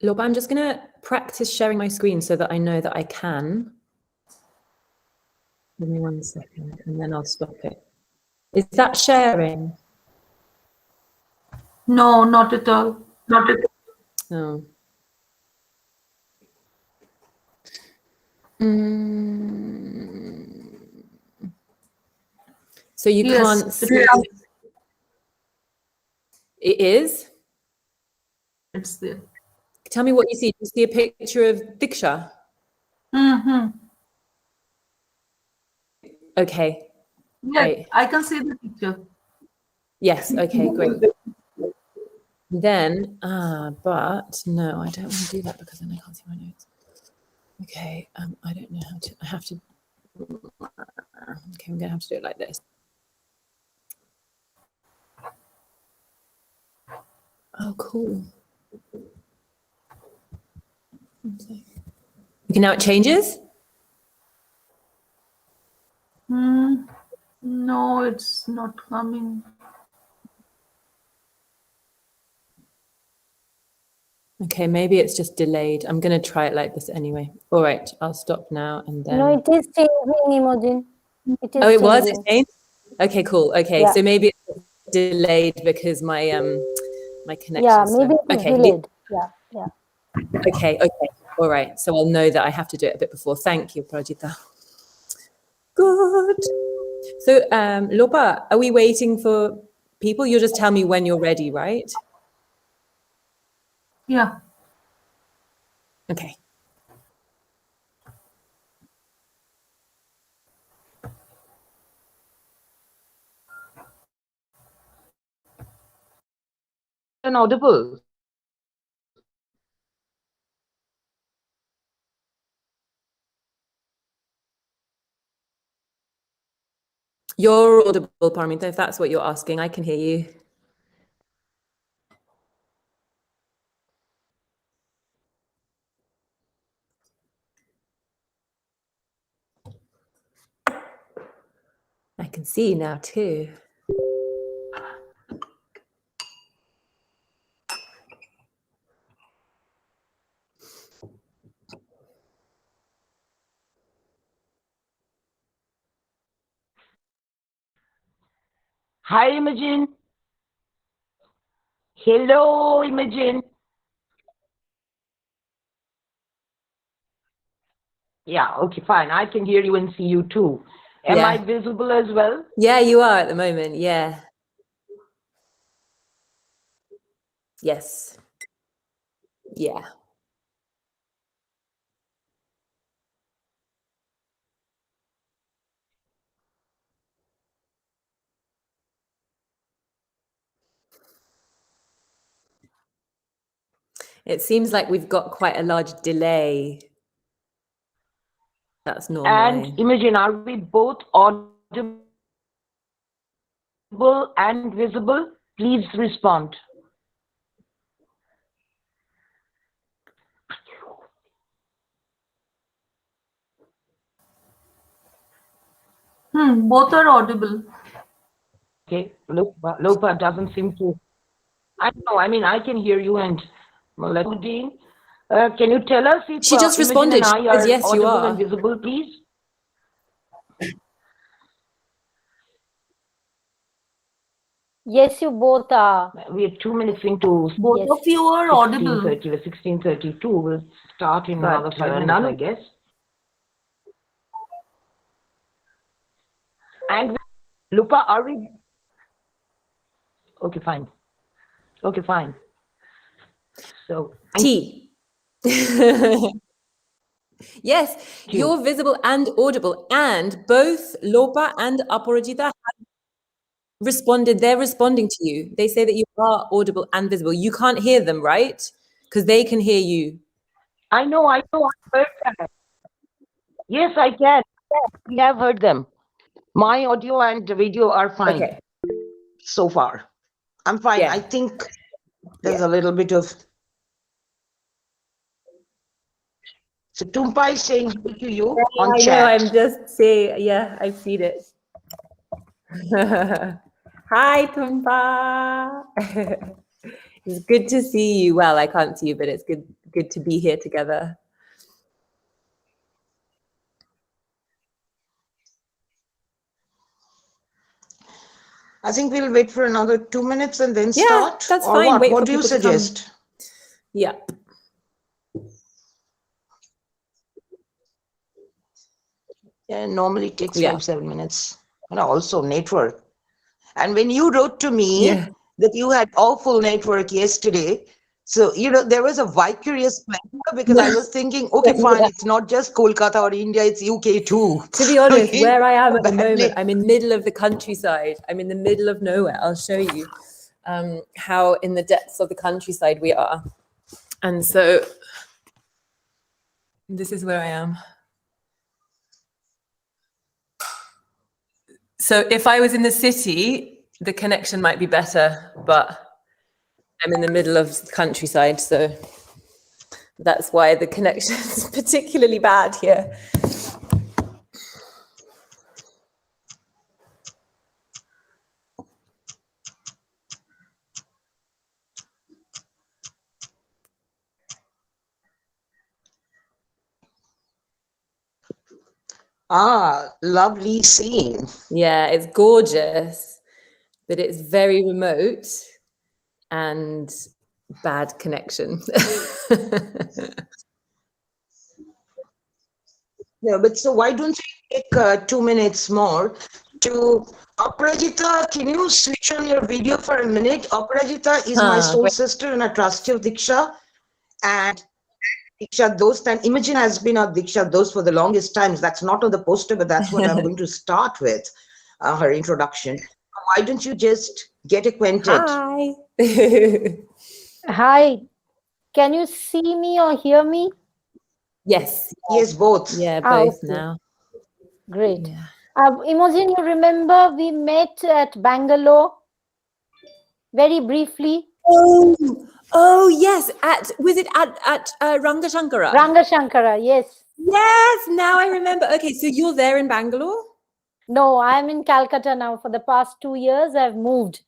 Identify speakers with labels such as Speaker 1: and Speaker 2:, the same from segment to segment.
Speaker 1: Loba, I'm just going to practice sharing my screen so that I know that I can. Give me 1 second and then I'll stop it. Is that sharing?
Speaker 2: No, not at all. Not at all.
Speaker 1: Oh. So you can't see. It is?
Speaker 2: It's there.
Speaker 1: Tell me what you see. Do you see a picture of DIKSHA?
Speaker 2: Mm-hmm.
Speaker 1: Okay.
Speaker 2: Yeah,
Speaker 1: Great.
Speaker 2: I can see the picture.
Speaker 1: Yes, okay, great. Then, but no, I don't want to do that because then I can't see my notes. Okay, I don't know how to, I have to, okay, I'm gonna have to do it like this. Oh, cool. Okay, now it changes?
Speaker 2: No, it's not coming.
Speaker 1: Okay, maybe it's just delayed. I'm going to try it like this anyway. All right, I'll stop now and then.
Speaker 3: No, it is changing, Imogen. It is
Speaker 1: oh, it
Speaker 3: changing.
Speaker 1: was? It changed? Okay, cool. Okay,
Speaker 3: yeah.
Speaker 1: So maybe it's delayed because my my connection.
Speaker 3: Yeah, maybe it's
Speaker 1: okay.
Speaker 3: delayed. Yeah.
Speaker 1: Okay. All right. So I'll know that I have to do it a bit before. Thank you, Prajita. Good. So, Lopa, are we waiting for people? You'll just tell me when you're ready, right?
Speaker 2: Yeah.
Speaker 1: Okay.
Speaker 4: Inaudible.
Speaker 1: You're audible, Paramita, if that's what you're asking. I can hear you. I can see you now too.
Speaker 4: Hi, Imogen. Hello, Imogen. Yeah, okay, fine. I can hear you and see you too. Am I visible as well?
Speaker 1: Yeah, you are at the moment. Yeah. Yes. Yeah. It seems like we've got quite a large delay. That's normal.
Speaker 4: And Imogen, are we both audible and visible? Please respond.
Speaker 2: Both are audible.
Speaker 4: Okay, Lopa doesn't seem to. I know, I mean, I can hear you and Melody. Can you tell us if
Speaker 1: she just responded?
Speaker 4: Imogen and I are
Speaker 1: yes, you
Speaker 4: audible
Speaker 1: are.
Speaker 4: and visible, please?
Speaker 3: Yes, you both are.
Speaker 4: We are 2 minutes into.
Speaker 2: Both of you are audible.
Speaker 4: 16:32. We'll start in another 5 minutes, I guess. And Lupa, are we? Okay, fine. Okay, fine. So
Speaker 1: T. Yes, you're visible and audible, and both Lopa and Aparajita have responded. They're responding to you. They say that you are audible and visible. You can't hear them, right? Because they can hear you.
Speaker 4: I know. I heard that. Yes, I can. We have heard them. My audio and video are fine so far. I'm fine. I think there's a little bit of. So Tumpa is saying to you on chat.
Speaker 1: I know, I'm just saying, yeah, I've seen it. Hi, Tumpa. It's good to see you. Well, I can't see you, but it's good good to be here together.
Speaker 4: I think we'll wait for another 2 minutes and then start.
Speaker 1: That's
Speaker 4: or
Speaker 1: fine.
Speaker 4: What?
Speaker 1: Wait
Speaker 4: What
Speaker 1: for
Speaker 4: do you
Speaker 1: people to come.
Speaker 4: suggest?
Speaker 1: Yeah.
Speaker 4: Yeah, normally it takes
Speaker 1: Yeah.
Speaker 4: 5-7 minutes. And also network. And when you wrote to me
Speaker 1: Yeah.
Speaker 4: that you had awful network yesterday, so there was a vicarious pleasure because I was thinking, okay, fine,
Speaker 1: Yeah.
Speaker 4: it's not just Kolkata or India, it's UK too.
Speaker 1: To be honest, where I am at the
Speaker 4: Badly.
Speaker 1: moment, I'm in the middle of the countryside. I'm in the middle of nowhere. I'll show you how in the depths of the countryside we are. And so this is where I am. So if I was in the city, the connection might be better, but I'm in the middle of the countryside, so that's why the connection is particularly bad here.
Speaker 4: Lovely scene.
Speaker 1: Yeah, it's gorgeous, but it's very remote and bad connection.
Speaker 4: Yeah, but so why don't you take 2 minutes more to Aparajita? Can you switch on your video for a minute? Aparajita is my soul sister and a trustee of DIKSHA. And DIKSHA those time, Imogen has been a DIKSHA those for the longest times. That's not on the poster, but that's what I'm going to start with, her introduction. Why don't you just get acquainted?
Speaker 1: Hi.
Speaker 3: Hi. Can you see me or hear me?
Speaker 1: Yes.
Speaker 4: Yes, both.
Speaker 1: Yeah, both
Speaker 3: okay.
Speaker 1: now.
Speaker 3: Great.
Speaker 1: Yeah.
Speaker 3: Imogen, you remember we met at Bangalore very briefly?
Speaker 1: Oh yes. Was it at Rangashankara?
Speaker 3: Rangashankara, yes.
Speaker 1: Yes, now I remember. Okay, so you're there in Bangalore?
Speaker 3: No, I'm in Calcutta now. For the past 2 years, I've moved.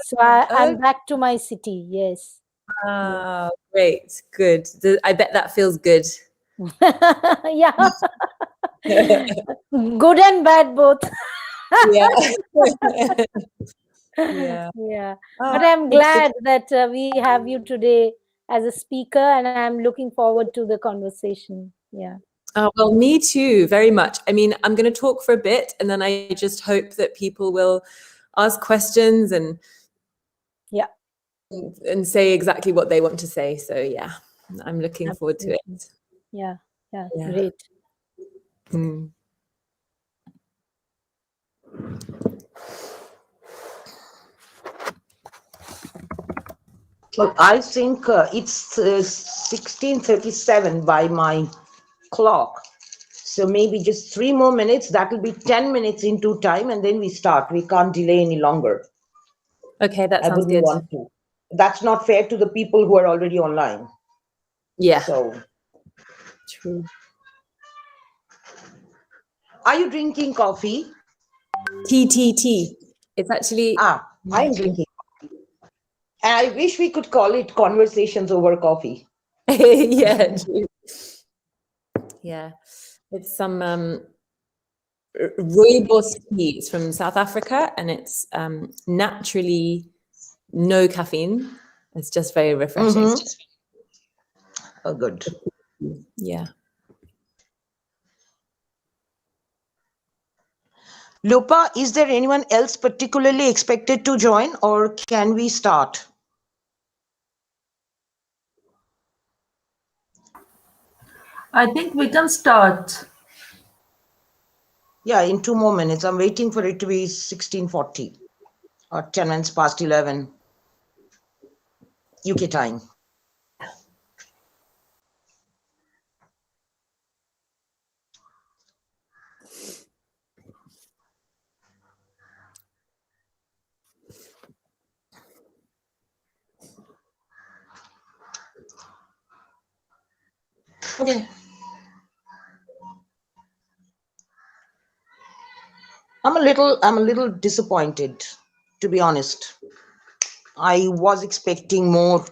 Speaker 3: So I'm back to my city, yes.
Speaker 1: Oh, great. Good. I bet that feels good.
Speaker 3: Yeah. Good and bad both.
Speaker 1: Yeah. Yeah.
Speaker 3: Yeah. But I'm glad that we have you today as a speaker, and I'm looking forward to the conversation. Yeah.
Speaker 1: Oh, well, me too, very much. I mean, I'm going to talk for a bit, and then I just hope that people will ask questions and say exactly what they want to say. So yeah, I'm looking forward to it.
Speaker 3: Yeah. Great.
Speaker 4: Look, I think it's 16:37 by my clock. So maybe just 3 more minutes. That will be 10 minutes into time, and then we start. We can't delay any longer.
Speaker 1: Okay, that
Speaker 4: I
Speaker 1: sounds
Speaker 4: wouldn't
Speaker 1: good.
Speaker 4: want to. That's not fair to the people who are already online.
Speaker 1: Yeah.
Speaker 4: So,
Speaker 1: true.
Speaker 4: Are you drinking coffee?
Speaker 1: Tea. It's actually.
Speaker 4: I'm drinking coffee. And I wish we could call it conversations over coffee.
Speaker 1: Yeah, true. Yeah, it's some rooibos tea. It's from South Africa, and it's naturally no caffeine. It's just very refreshing.
Speaker 4: Oh, good.
Speaker 1: Yeah.
Speaker 4: Lupa, is there anyone else particularly expected to join, or can we start?
Speaker 2: I think we can start.
Speaker 4: Yeah, in 2 more minutes. I'm waiting for it to be 16:40 or 10 minutes past 11 UK time. Okay. I'm a little disappointed, to be honest. I was expecting more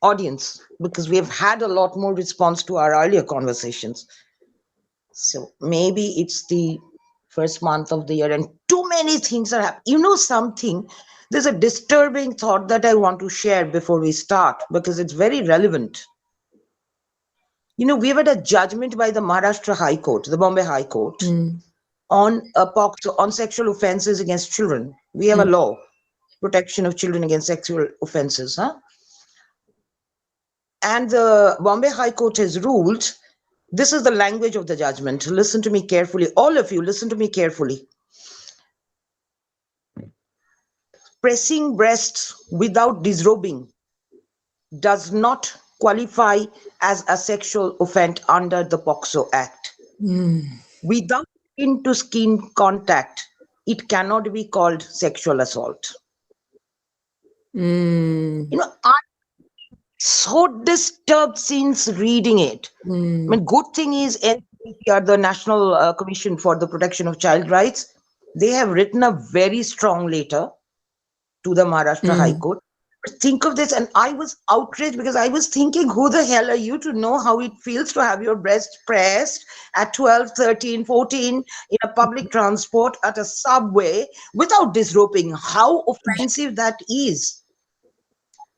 Speaker 4: audience, because we have had a lot more response to our earlier conversations. So maybe it's the first month of the year and too many things are happening. You know something? There's a disturbing thought that I want to share before we start because it's very relevant. You know, we've had a judgment by the Maharashtra High Court, the Bombay High Court, on sexual offenses against children. We have a law, protection of children against sexual offenses. And the Bombay High Court has ruled, this is the language of the judgment. Listen to me carefully. All of you, listen to me carefully. Pressing breasts without disrobing does not qualify as a sexual offense under the POCSO Act. Without skin-to-skin contact, it cannot be called sexual assault. You know, I'm so disturbed since reading it. I mean, good thing is NCPR, the National Commission for the Protection of Child Rights, they have written a very strong letter to the Maharashtra High Court. Think of this, and I was outraged because I was thinking, who the hell are you to know how it feels to have your breast pressed at 12, 13, 14 in a public transport, at a subway, without disrobing? How offensive that is.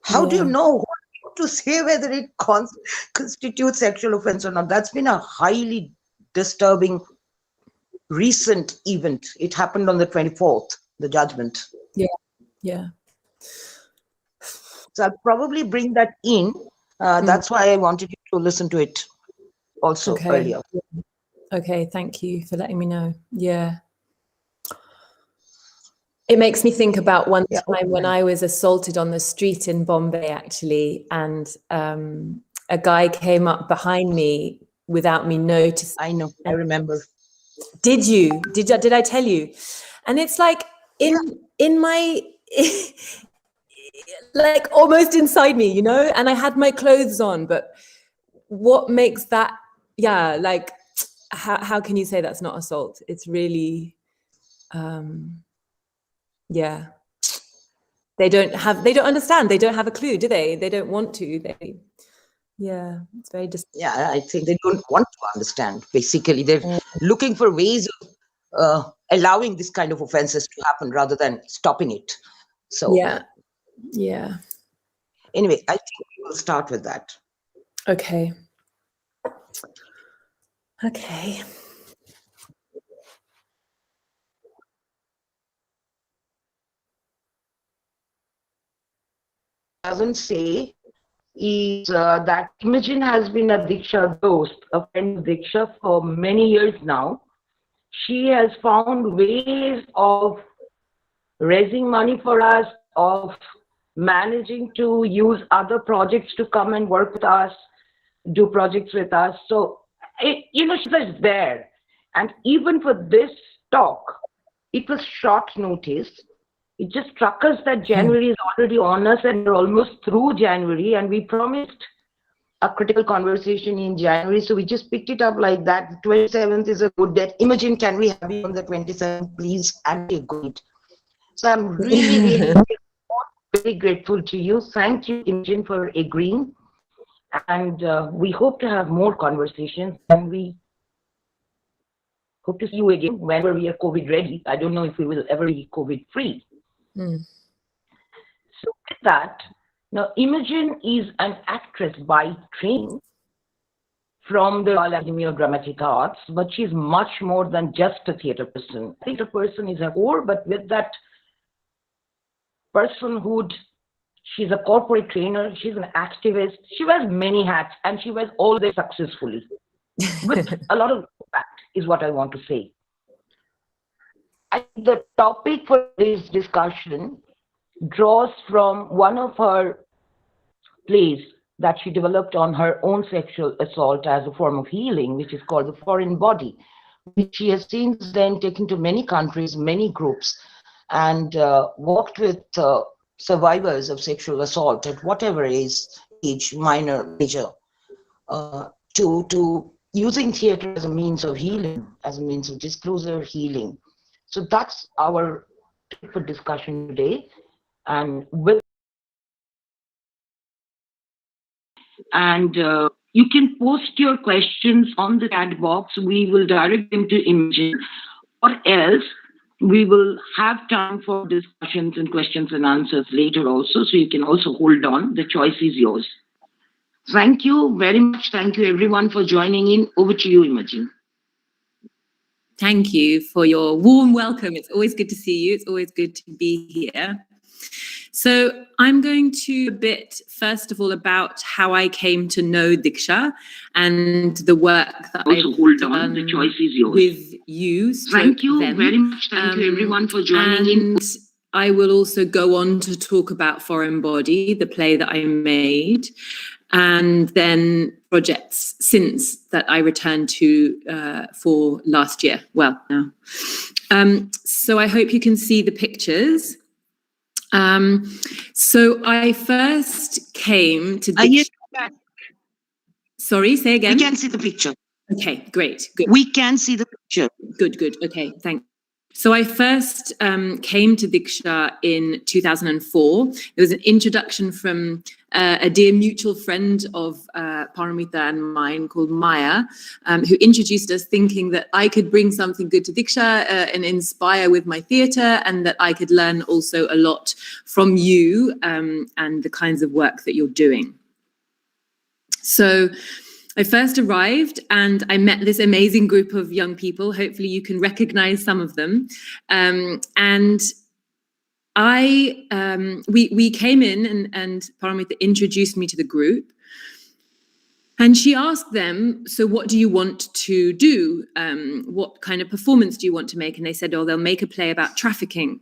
Speaker 4: How do you know what to say, whether it constitutes sexual offense or not? That's been a highly disturbing recent event. It happened on the 24th, the judgment.
Speaker 1: Yeah.
Speaker 4: So I'll probably bring that in. That's why I wanted you to listen to it also earlier.
Speaker 1: Okay, thank you for letting me know. Yeah. It makes me think about one time when I was assaulted on the street in Bombay, actually, and a guy came up behind me without me noticing.
Speaker 4: I know, I remember.
Speaker 1: Did you? Did I tell you? And it's like in my like almost inside me, you know, and I had my clothes on, but what makes that, like, how can you say that's not assault? It's really, they don't understand. They don't have a clue, do they? They don't want to. It's very
Speaker 4: I think they don't want to understand. Basically, they're looking for ways of allowing this kind of offenses to happen rather than stopping it. So anyway, I think we will start with that.
Speaker 1: Okay.
Speaker 4: 'Doesn't say is that Imogen has been a DIKSHA ghost, a friend of DIKSHA for many years now. She has found ways of raising money for us, of managing to use other projects to come and work with us, do projects with us. So, she's just there. And even for this talk, it was short notice. It just struck us that January is already on us and we're almost through January, and we promised a critical conversation in January. So we just picked it up like that. The 27th is a good date. Imogen, can we have you on the 27th, please? And we agreed. So I'm really very grateful to you. Thank you, Imogen, for agreeing. And we hope to have more conversations, and we hope to see you again whenever we are COVID ready. I don't know if we will ever be COVID free. So with that, now Imogen is an actress by training from the Royal Academy of Dramatic Arts, but she's much more than just a theatre person. Theatre person is her core, but with that personhood, she's a corporate trainer, she's an activist, she wears many hats, and she wears all them successfully. With a lot of impact is what I want to say. The topic for this discussion draws from one of her plays that she developed on her own sexual assault as a form of healing, which is called The Foreign Body, which she has since then taken to many countries, many groups, and worked with survivors of sexual assault at whatever age, minor, major, to using theatre as a means of healing, as a means of disclosure, healing. So that's our topic for discussion today. And with And you can post your questions on the chat box. We will direct them to Imogen, or else we will have time for discussions and questions and answers later also. So you can also hold on. The choice is yours. Thank you very much. Thank you everyone for joining in. Over to you, Imogen.
Speaker 1: Thank you for your warm welcome. It's always good to see you. It's always good to be here. So I'm going to a bit, first of all, about how I came to know DIKSHA and the work that I've done
Speaker 4: the choice is yours.
Speaker 1: with you.
Speaker 4: Thank you very much. Thank you everyone for joining in.
Speaker 1: I will also go on to talk about Foreign Body, the play that I made, and then projects since that I returned to for last year. Well, now. So I hope you can see the pictures. So I first came to DIKSHA. Sorry, say again.
Speaker 4: We can see the picture.
Speaker 1: Okay, great. Good.
Speaker 4: We can see the picture.
Speaker 1: Good. Okay, thanks. So I first came to DIKSHA in 2004. There was an introduction from a dear mutual friend of Paramita and mine called Maya, who introduced us, thinking that I could bring something good to DIKSHA and inspire with my theatre, and that I could learn also a lot from you and the kinds of work that you're doing. So I first arrived and I met this amazing group of young people. Hopefully you can recognize some of them. And we came in and Paramita introduced me to the group. And she asked them, so what do you want to do? What kind of performance do you want to make? And they said, oh, they'll make a play about trafficking.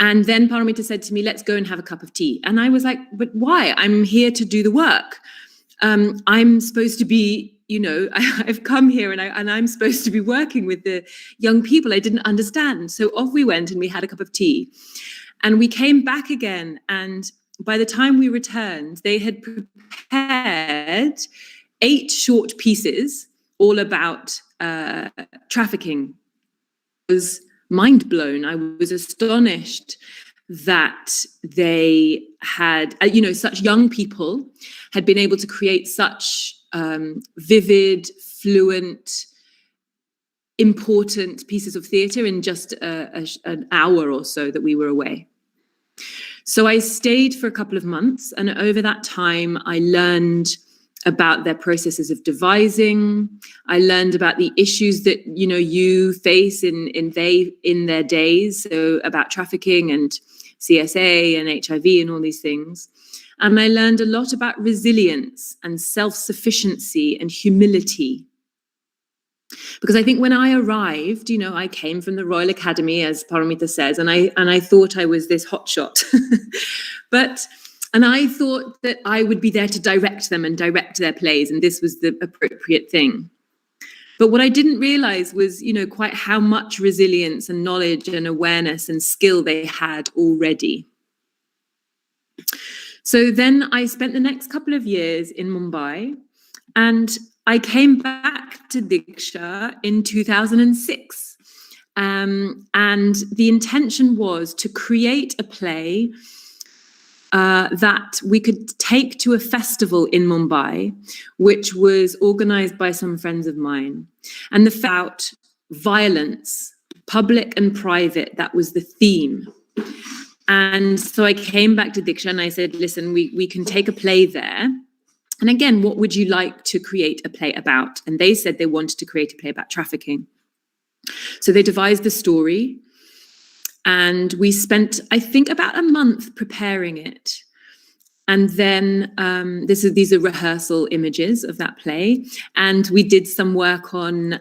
Speaker 1: And then Paramita said to me, let's go and have a cup of tea. And I was like, but why? I'm here to do the work. I'm supposed to be, I've come here and I'm supposed to be working with the young people. I didn't understand. So off we went and we had a cup of tea. And we came back again. And by the time we returned, they had prepared 8 short pieces all about trafficking. I was mind blown. I was astonished that they had, such young people had been able to create such vivid, fluent, important pieces of theatre in just an hour or so that we were away. So I stayed for a couple of months, and over that time I learned about their processes of devising. I learned about the issues that you face in their days, so about trafficking and CSA and HIV and all these things. And I learned a lot about resilience and self-sufficiency and humility. Because I think when I arrived, I came from the Royal Academy, as Paramita says, and I thought I was this hotshot. And I thought that I would be there to direct them and direct their plays, and this was the appropriate thing. But what I didn't realize was, quite how much resilience and knowledge and awareness and skill they had already. So then I spent the next couple of years in Mumbai, and I came back to DIKSHA in 2006. And the intention was to create a play that we could take to a festival in Mumbai, which was organized by some friends of mine. And about violence, public and private, that was the theme. And so I came back to DIKSHA and I said, listen, we can take a play there. And again, what would you like to create a play about? And they said they wanted to create a play about trafficking. So they devised the story. And we spent, I think, about a month preparing it. And then these are rehearsal images of that play. And we did some work on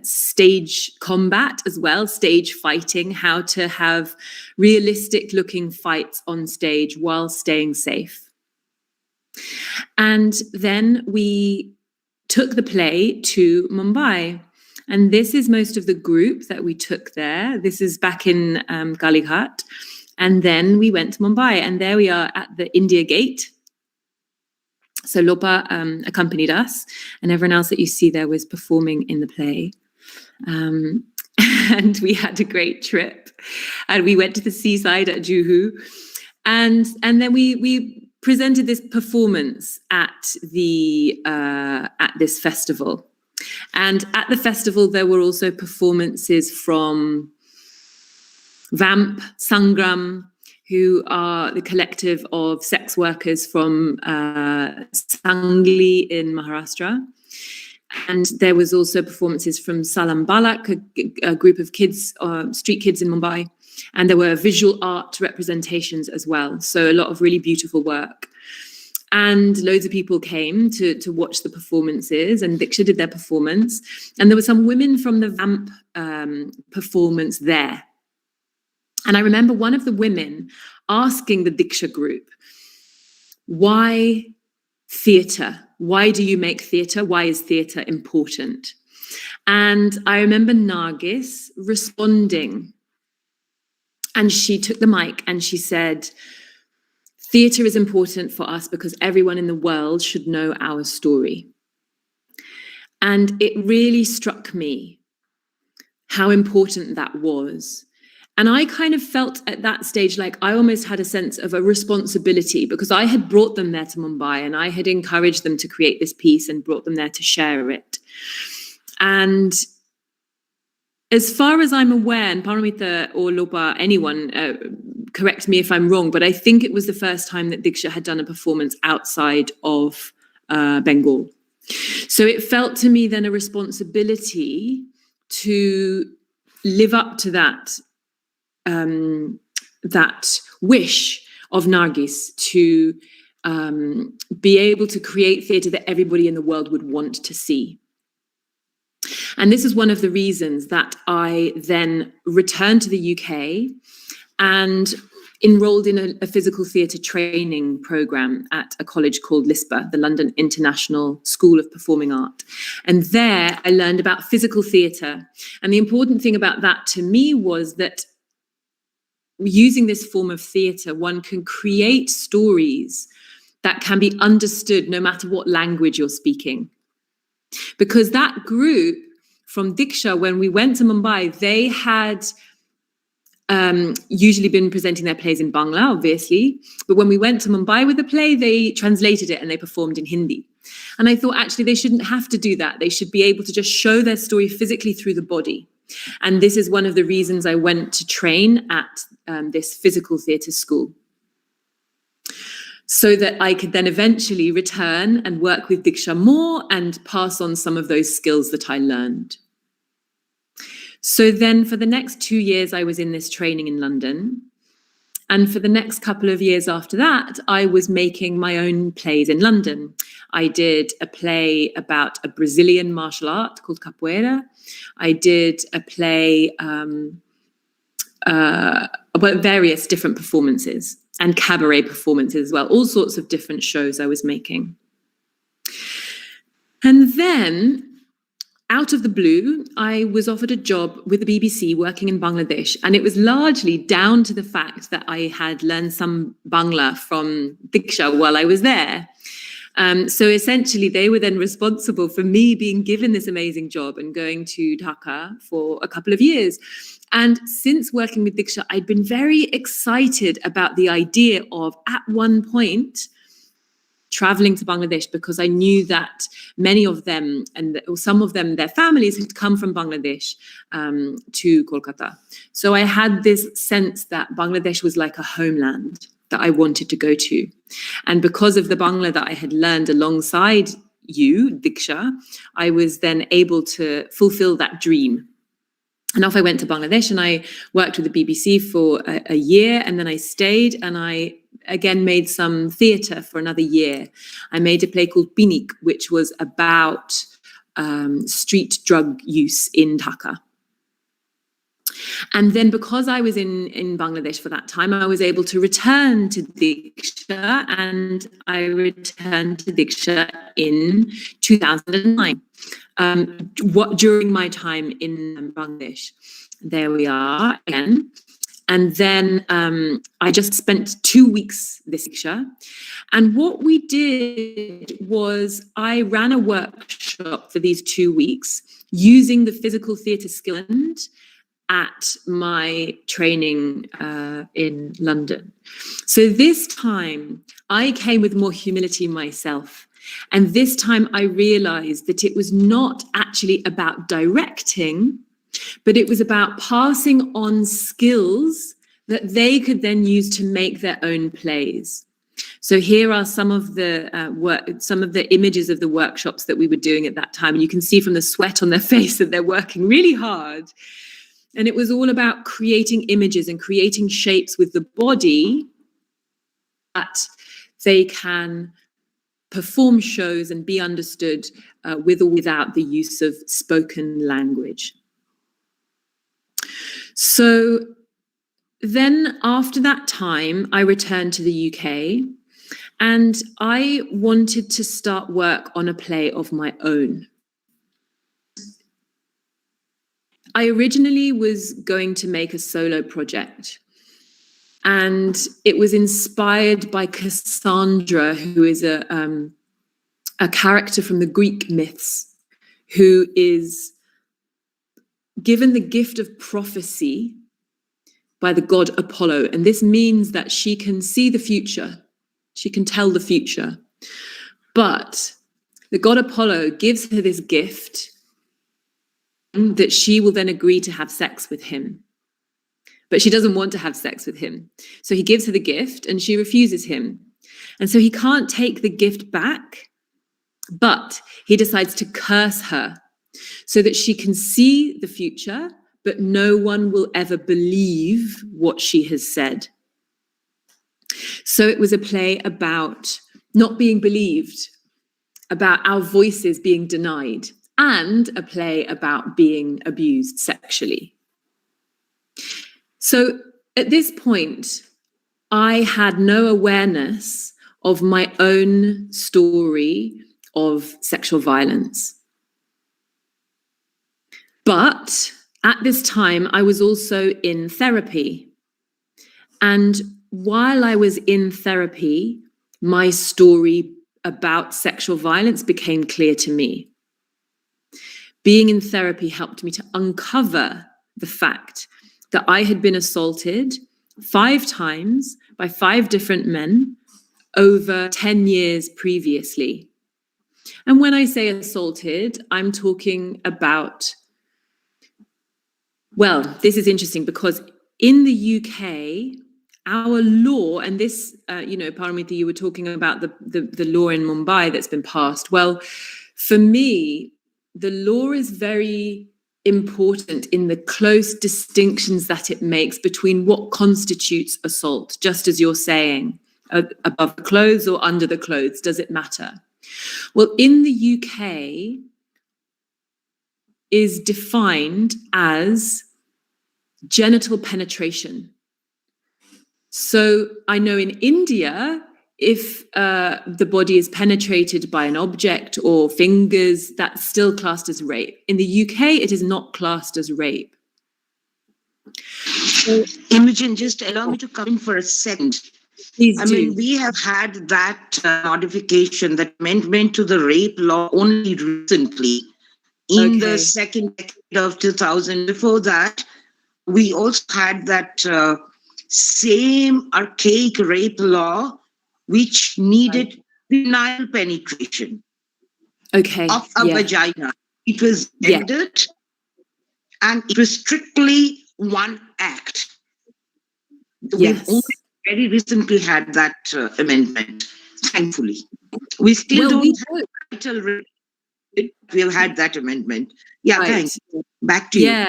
Speaker 1: stage combat as well, stage fighting, how to have realistic looking fights on stage while staying safe. And then we took the play to Mumbai. And this is most of the group that we took there. This is back in Kalighat. And then we went to Mumbai, and there we are at the India Gate. So Lopa accompanied us, and everyone else that you see there was performing in the play. And we had a great trip. And we went to the seaside at Juhu. And then we presented this performance at this festival. And at the festival, there were also performances from Vamp, Sangram, who are the collective of sex workers from Sangli in Maharashtra. And there was also performances from Salam Balak, a group of kids, street kids in Mumbai. And there were visual art representations as well. So a lot of really beautiful work. And loads of people came to watch the performances, and DIKSHA did their performance. And there were some women from the Vamp performance there. And I remember one of the women asking the DIKSHA group, why theatre? Why do you make theatre? Why is theatre important? And I remember Nargis responding. And she took the mic and she said, theatre is important for us because everyone in the world should know our story. And it really struck me how important that was. And I kind of felt at that stage like I almost had a sense of a responsibility, because I had brought them there to Mumbai and I had encouraged them to create this piece and brought them there to share it. And as far as I'm aware, and Paramita or Lopa, anyone, correct me if I'm wrong, but I think it was the first time that DIKSHA had done a performance outside of Bengal. So it felt to me then a responsibility to live up to that wish of Nargis to be able to create theatre that everybody in the world would want to see. And this is one of the reasons that I then returned to the UK and enrolled in a physical theatre training programme at a college called LISPA, the London International School of Performing Art. And there I learned about physical theatre. And the important thing about that to me was that using this form of theatre, one can create stories that can be understood no matter what language you're speaking. Because that group from DIKSHA, when we went to Mumbai, they had usually been presenting their plays in Bangla, obviously. But when we went to Mumbai with the play, they translated it and they performed in Hindi. And I thought, actually, they shouldn't have to do that. They should be able to just show their story physically through the body. And this is one of the reasons I went to train at this physical theatre school, so that I could then eventually return and work with DIKSHA more and pass on some of those skills that I learned. So then for the next 2 years, I was in this training in London. And for the next couple of years after that, I was making my own plays in London. I did a play about a Brazilian martial art called capoeira. I did a play about various different performances and cabaret performances as well, all sorts of different shows I was making. And then, out of the blue, I was offered a job with the BBC working in Bangladesh. And it was largely down to the fact that I had learned some Bangla from DIKSHA while I was there. So essentially, they were then responsible for me being given this amazing job and going to Dhaka for a couple of years. And since working with DIKSHA, I'd been very excited about the idea of, at one point, traveling to Bangladesh, because I knew that many of them, and some of them, their families had come from Bangladesh to Kolkata. So I had this sense that Bangladesh was like a homeland that I wanted to go to. And because of the Bangla that I had learned alongside you, DIKSHA, I was then able to fulfill that dream. And off I went to Bangladesh, and I worked with the BBC for a year, and then I stayed, and I again made some theatre for another year. I made a play called Pinik, which was about street drug use in Dhaka. And then because I was in Bangladesh for that time, I was able to return to DIKSHA, and I returned to DIKSHA in 2009. During my time in Bangladesh. There we are again. And then I just spent 2 weeks this DIKSHA. And what we did was I ran a workshop for these 2 weeks using the physical theatre skill at my training in London. So this time I came with more humility myself. And this time I realized that it was not actually about directing, but it was about passing on skills that they could then use to make their own plays. So here are some of the images of the workshops that we were doing at that time. And you can see from the sweat on their face that they're working really hard. And it was all about creating images and creating shapes with the body that they can perform shows and be understood with or without the use of spoken language. So then after that time, I returned to the UK and I wanted to start work on a play of my own. I originally was going to make a solo project, and it was inspired by Cassandra, who is a character from the Greek myths, who is given the gift of prophecy by the god Apollo. And this means that she can see the future. She can tell the future. But the god Apollo gives her this gift that she will then agree to have sex with him. But she doesn't want to have sex with him. So he gives her the gift and she refuses him. And so he can't take the gift back, but he decides to curse her so that she can see the future, but no one will ever believe what she has said. So it was a play about not being believed, about our voices being denied, and a play about being abused sexually. So at this point, I had no awareness of my own story of sexual violence. But at this time, I was also in therapy. And while I was in therapy, my story about sexual violence became clear to me. Being in therapy helped me to uncover the fact that I had been assaulted 5 times by 5 different men over 10 years previously. And when I say assaulted, I'm talking about, well, this is interesting because in the UK, our law, and this, Paramita, you were talking about the law in Mumbai that's been passed. Well, for me, the law is very important in the close distinctions that it makes between what constitutes assault, just as you're saying, above the clothes or under the clothes, does it matter? Well, in the UK is defined as genital penetration. So I know in India, if the body is penetrated by an object or fingers, that's still classed as rape. In the UK, it is not classed as rape.
Speaker 4: So, Imogen, just allow me to come in for a second.
Speaker 1: Please do.
Speaker 4: I mean, we have had that modification, that amendment to the rape law only recently in the second decade of 2000. Before that, we also had that same archaic rape law, which needed penile penetration of a vagina. It was ended, and it was strictly one act. We've only very recently had that amendment, thankfully. We still don't have vital rape. We've had that amendment. Thanks. Back to you.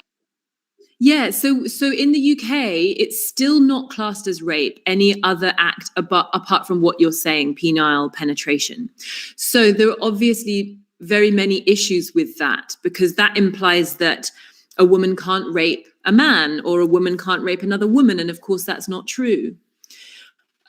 Speaker 1: Yeah, so in the UK, it's still not classed as rape, any other act apart from what you're saying, penile penetration. So there are obviously very many issues with that, because that implies that a woman can't rape a man or a woman can't rape another woman. And of course, that's not true.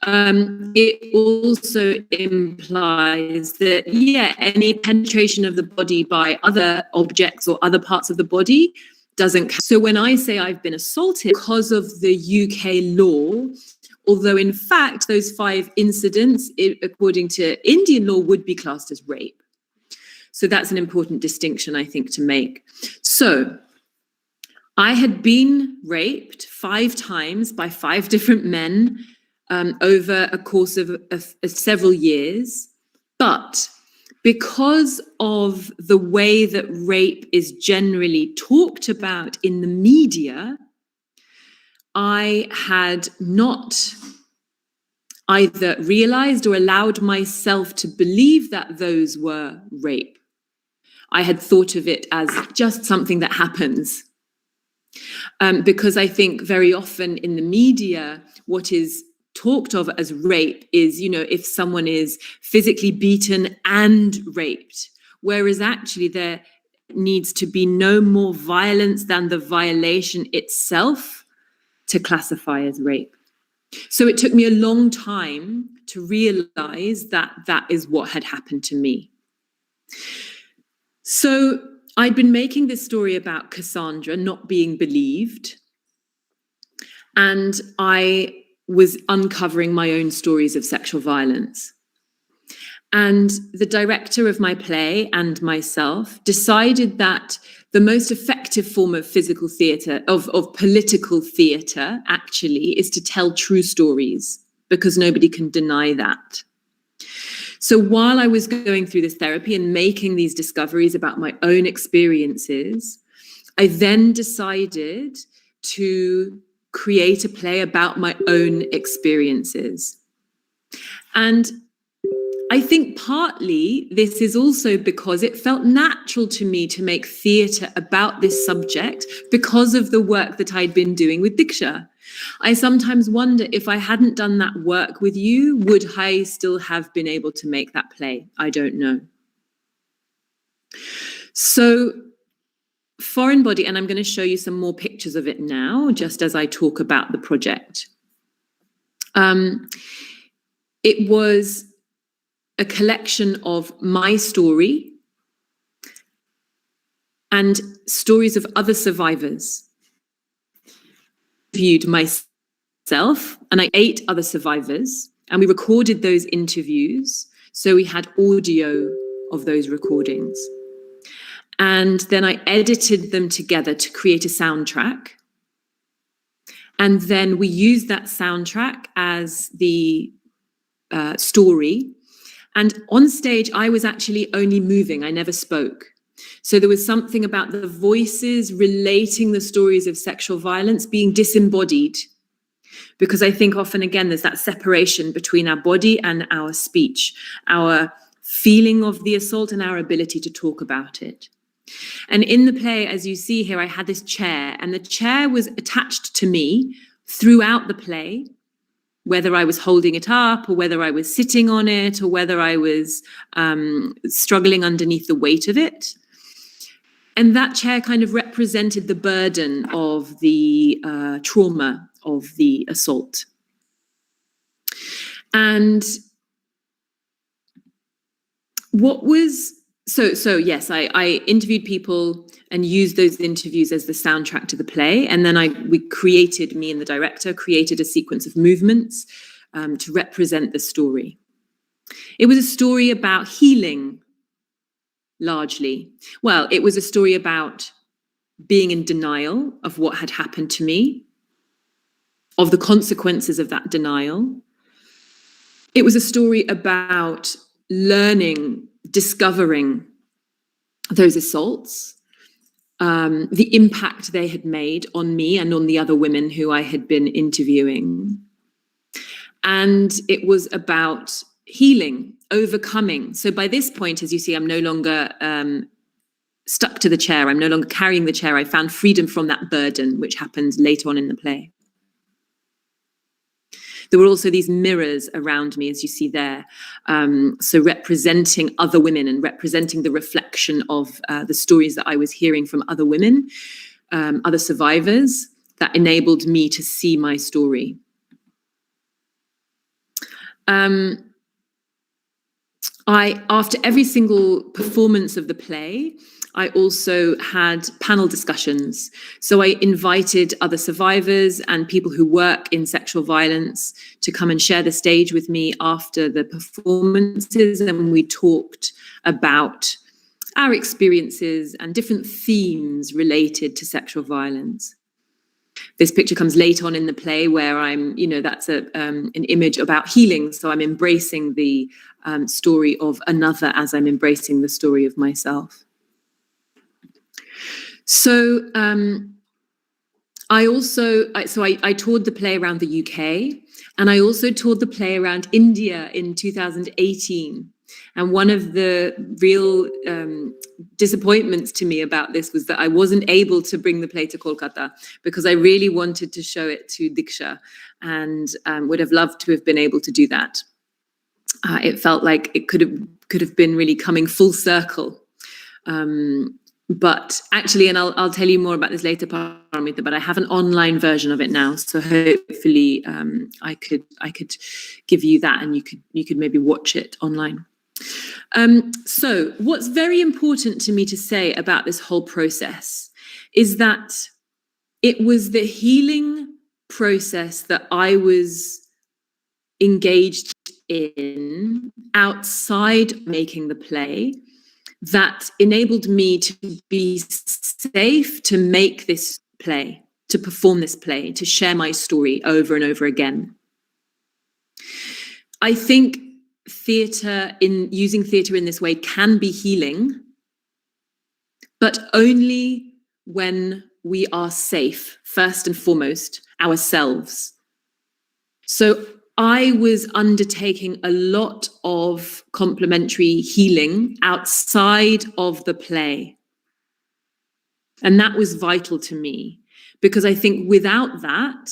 Speaker 1: It also implies that, any penetration of the body by other objects or other parts of the body doesn't count. So when I say I've been assaulted because of the UK law, although in fact those 5 incidents, according to Indian law, would be classed as rape. So that's an important distinction, I think, to make. So I had been raped 5 times by 5 different men over a course of several years. But because of the way that rape is generally talked about in the media, I had not either realized or allowed myself to believe that those were rape. I had thought of it as just something that happens. Because I think very often in the media, what is talked of as rape is, if someone is physically beaten and raped, whereas actually there needs to be no more violence than the violation itself to classify as rape. So it took me a long time to realize that that is what had happened to me. So I'd been making this story about Cassandra not being believed, and I was uncovering my own stories of sexual violence. And the director of my play and myself decided that the most effective form of physical theatre, of political theatre, actually, is to tell true stories, because nobody can deny that. So while I was going through this therapy and making these discoveries about my own experiences, I then decided to create a play about my own experiences. And I think partly this is also because it felt natural to me to make theatre about this subject because of the work that I'd been doing with DIKSHA. I sometimes wonder, if I hadn't done that work with you, would I still have been able to make that play? I don't know. So Foreign Body, and I'm going to show you some more pictures of it now, just as I talk about the project. It was a collection of my story and stories of other survivors. I interviewed myself and 8 other survivors, and we recorded those interviews. So we had audio of those recordings. And then I edited them together to create a soundtrack. And then we used that soundtrack as the story. And on stage, I was actually only moving. I never spoke. So there was something about the voices relating the stories of sexual violence being disembodied. Because I think often, again, there's that separation between our body and our speech, our feeling of the assault and our ability to talk about it. And in the play, as you see here, I had this chair, and the chair was attached to me throughout the play, whether I was holding it up or whether I was sitting on it or whether I was struggling underneath the weight of it. And that chair kind of represented the burden of the trauma of the assault. And what was, so yes, I interviewed people and used those interviews as the soundtrack to the play. And then me and the director created a sequence of movements to represent the story. It was a story about healing, largely. Well, it was a story about being in denial of what had happened to me, of the consequences of that denial. It was a story about learning, discovering those assaults, the impact they had made on me and on the other women who I had been interviewing. And it was about healing, overcoming. So by this point, as you see, I'm no longer stuck to the chair. I'm no longer carrying the chair. I found freedom from that burden, which happens later on in the play. There were also these mirrors around me, as you see there. So representing other women and representing the reflection of the stories that I was hearing from other women, other survivors, that enabled me to see my story. After every single performance of the play, I also had panel discussions. So I invited other survivors and people who work in sexual violence to come and share the stage with me after the performances. And we talked about our experiences and different themes related to sexual violence. This picture comes late on in the play where I'm, that's an image about healing. So I'm embracing the story of another as I'm embracing the story of myself. So I toured the play around the UK, and I also toured the play around India in 2018. And one of the real disappointments to me about this was that I wasn't able to bring the play to Kolkata, because I really wanted to show it to DIKSHA, and would have loved to have been able to do that. It felt like it could have been really coming full circle. But actually, and I'll tell you more about this later, Paramita, but I have an online version of it now. So hopefully I could give you that, and you could maybe watch it online. So what's very important to me to say about this whole process is that it was the healing process that I was engaged in outside making the play that enabled me to be safe to make this play, to perform this play, to share my story over and over again. I think using theatre in this way can be healing, but only when we are safe, first and foremost, ourselves. So I was undertaking a lot of complementary healing outside of the play. And that was vital to me, because I think without that,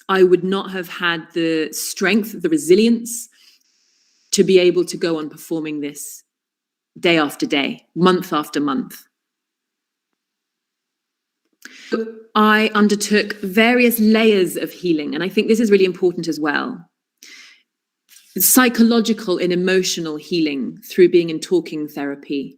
Speaker 1: I would not have had the strength, the resilience to be able to go on performing this day after day, month after month. I undertook various layers of healing, and I think this is really important as well. Psychological and emotional healing through being in talking therapy,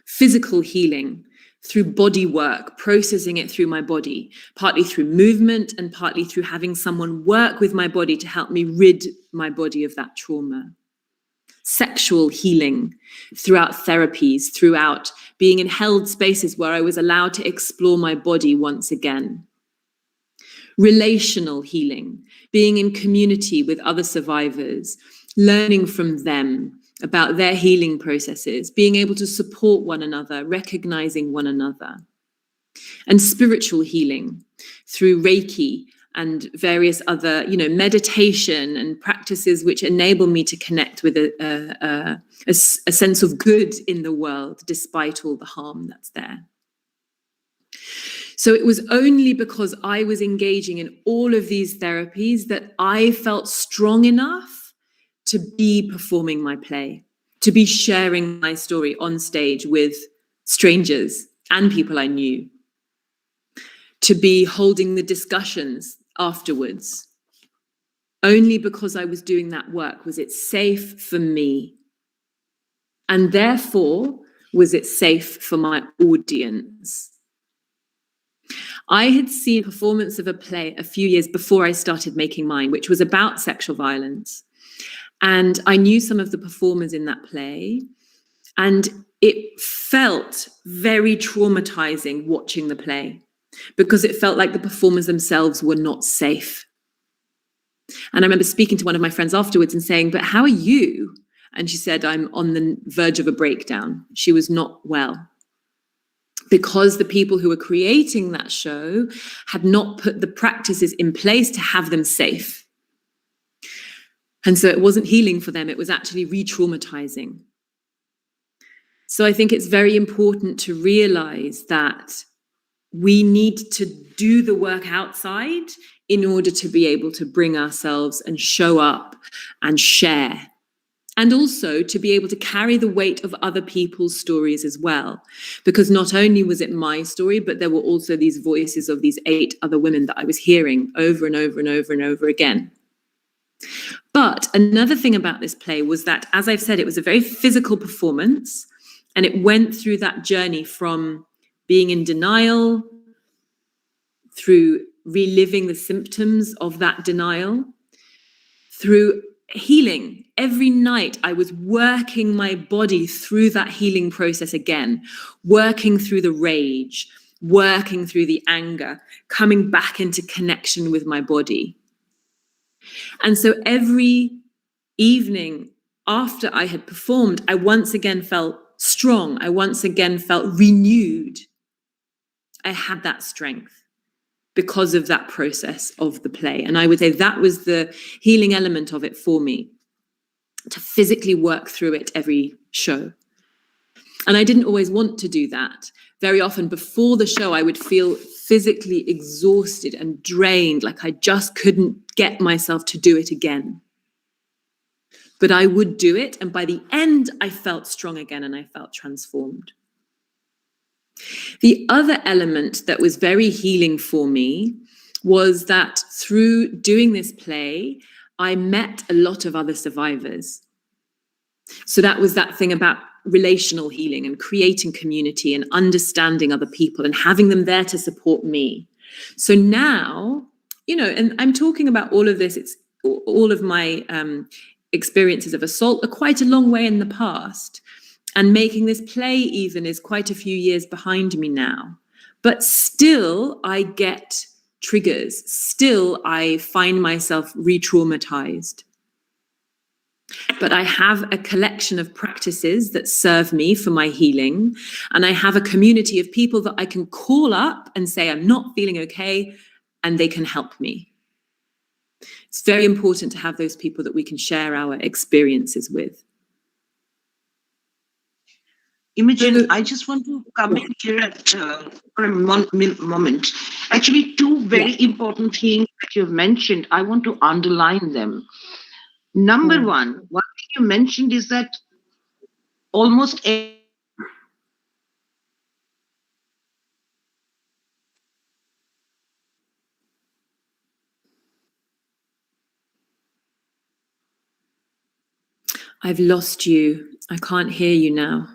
Speaker 1: physical healing through body work, processing it through my body, partly through movement and partly through having someone work with my body to help me rid my body of that trauma. Sexual healing throughout therapies, throughout being in held spaces where I was allowed to explore my body once again. Relational healing, being in community with other survivors, learning from them about their healing processes, being able to support one another, recognizing one another. And spiritual healing through Reiki and various other, meditation and practices which enable me to connect with a sense of good in the world, despite all the harm that's there. So it was only because I was engaging in all of these therapies that I felt strong enough to be performing my play, to be sharing my story on stage with strangers and people I knew, to be holding the discussions afterwards. Only because I was doing that work was it safe for me. And therefore, was it safe for my audience. I had seen a performance of a play a few years before I started making mine, which was about sexual violence. And I knew some of the performers in that play, and it felt very traumatizing watching the play because it felt like the performers themselves were not safe. And I remember speaking to one of my friends afterwards and saying, "But how are you?" And she said, "I'm on the verge of a breakdown." She was not well, because the people who were creating that show had not put the practices in place to have them safe. And so it wasn't healing for them, it was actually re-traumatizing. So I think it's very important to realize that we need to do the work outside in order to be able to bring ourselves and show up and share. And also to be able to carry the weight of other people's stories as well. Because not only was it my story, but there were also these voices of these 8 other women that I was hearing over and over and over and over again. But another thing about this play was that, as I've said, it was a very physical performance, and it went through that journey from being in denial, through reliving the symptoms of that denial, through healing. Every night I was working my body through that healing process again, working through the rage, working through the anger, coming back into connection with my body. And so every evening after I had performed, I once again felt strong. I once again felt renewed. I had that strength because of that process of the play. And I would say that was the healing element of it for me, to physically work through it every show. And I didn't always want to do that. Very often before the show, I would feel physically exhausted and drained, like I just couldn't get myself to do it again. But I would do it. And by the end, I felt strong again and I felt transformed. The other element that was very healing for me was that through doing this play, I met a lot of other survivors. So that was that thing about relational healing and creating community and understanding other people and having them there to support me. So now, and I'm talking about all of this, it's all of my experiences of assault are quite a long way in the past. And making this play even is quite a few years behind me now. But still, I get triggers. Still, I find myself re-traumatized. But I have a collection of practices that serve me for my healing. And I have a community of people that I can call up and say, I'm not feeling okay, and they can help me. It's very important to have those people that we can share our experiences with.
Speaker 4: Imogen, I just want to come in here for a moment. Actually, two very important things that you've mentioned, I want to underline them. Number one thing you mentioned is that almost
Speaker 1: I've lost you. I can't hear you now.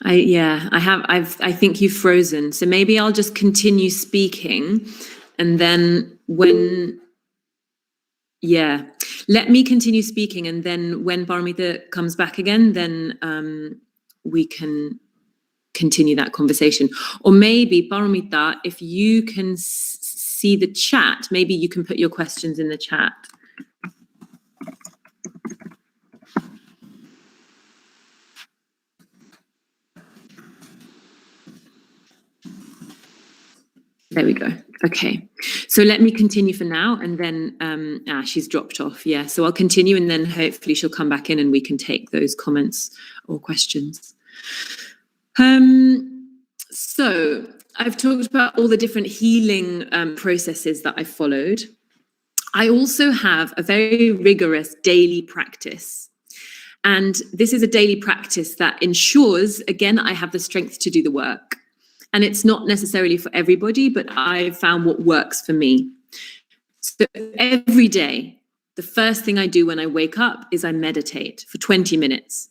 Speaker 1: I think you've frozen. So maybe I'll just continue speaking, and then let me continue speaking, and then when Paramita comes back again, then we can continue that conversation. Or maybe Paramita, if you can see the chat, maybe you can put your questions in the chat. There we go. Okay. So let me continue for now, and then she's dropped off. Yeah. So I'll continue, and then hopefully she'll come back in and we can take those comments or questions. So I've talked about all the different healing processes that I followed. I also have a very rigorous daily practice. And this is a daily practice that ensures, again, I have the strength to do the work. And it's not necessarily for everybody, but I've found what works for me. So every day, the first thing I do when I wake up is I meditate for 20 minutes.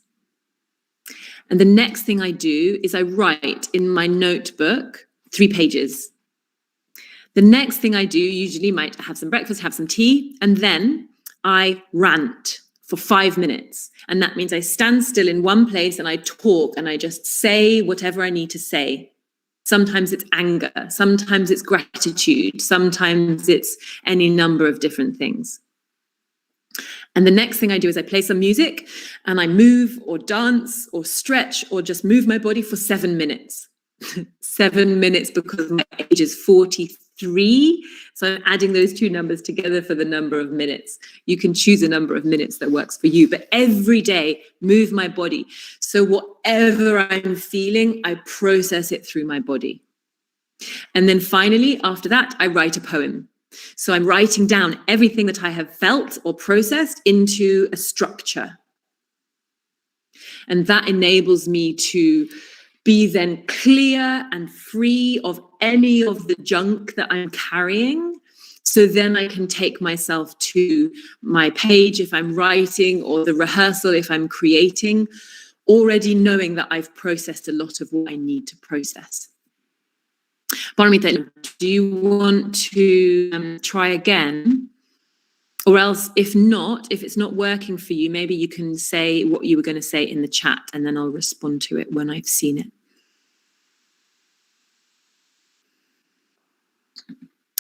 Speaker 1: And the next thing I do is I write in my notebook 3 pages. The next thing I do, usually might have some breakfast, have some tea, and then I rant for 5 minutes. And that means I stand still in one place and I talk and I just say whatever I need to say. Sometimes it's anger, sometimes it's gratitude, sometimes it's any number of different things. And the next thing I do is I play some music and I move or dance or stretch or just move my body for 7 minutes. 7 minutes because my age is 43. So I'm adding those two numbers together for the number of minutes. You can choose a number of minutes that works for you, but every day move my body. So whatever I'm feeling, I process it through my body. And then finally, after that, I write a poem. So I'm writing down everything that I have felt or processed into a structure. And that enables me to be then clear and free of any of the junk that I'm carrying. So then I can take myself to my page if I'm writing, or the rehearsal if I'm creating, already knowing that I've processed a lot of what I need to process. Paramita, do you want to try again? Or else, if it's not working for you, maybe you can say what you were going to say in the chat, and then I'll respond to it when I've seen it.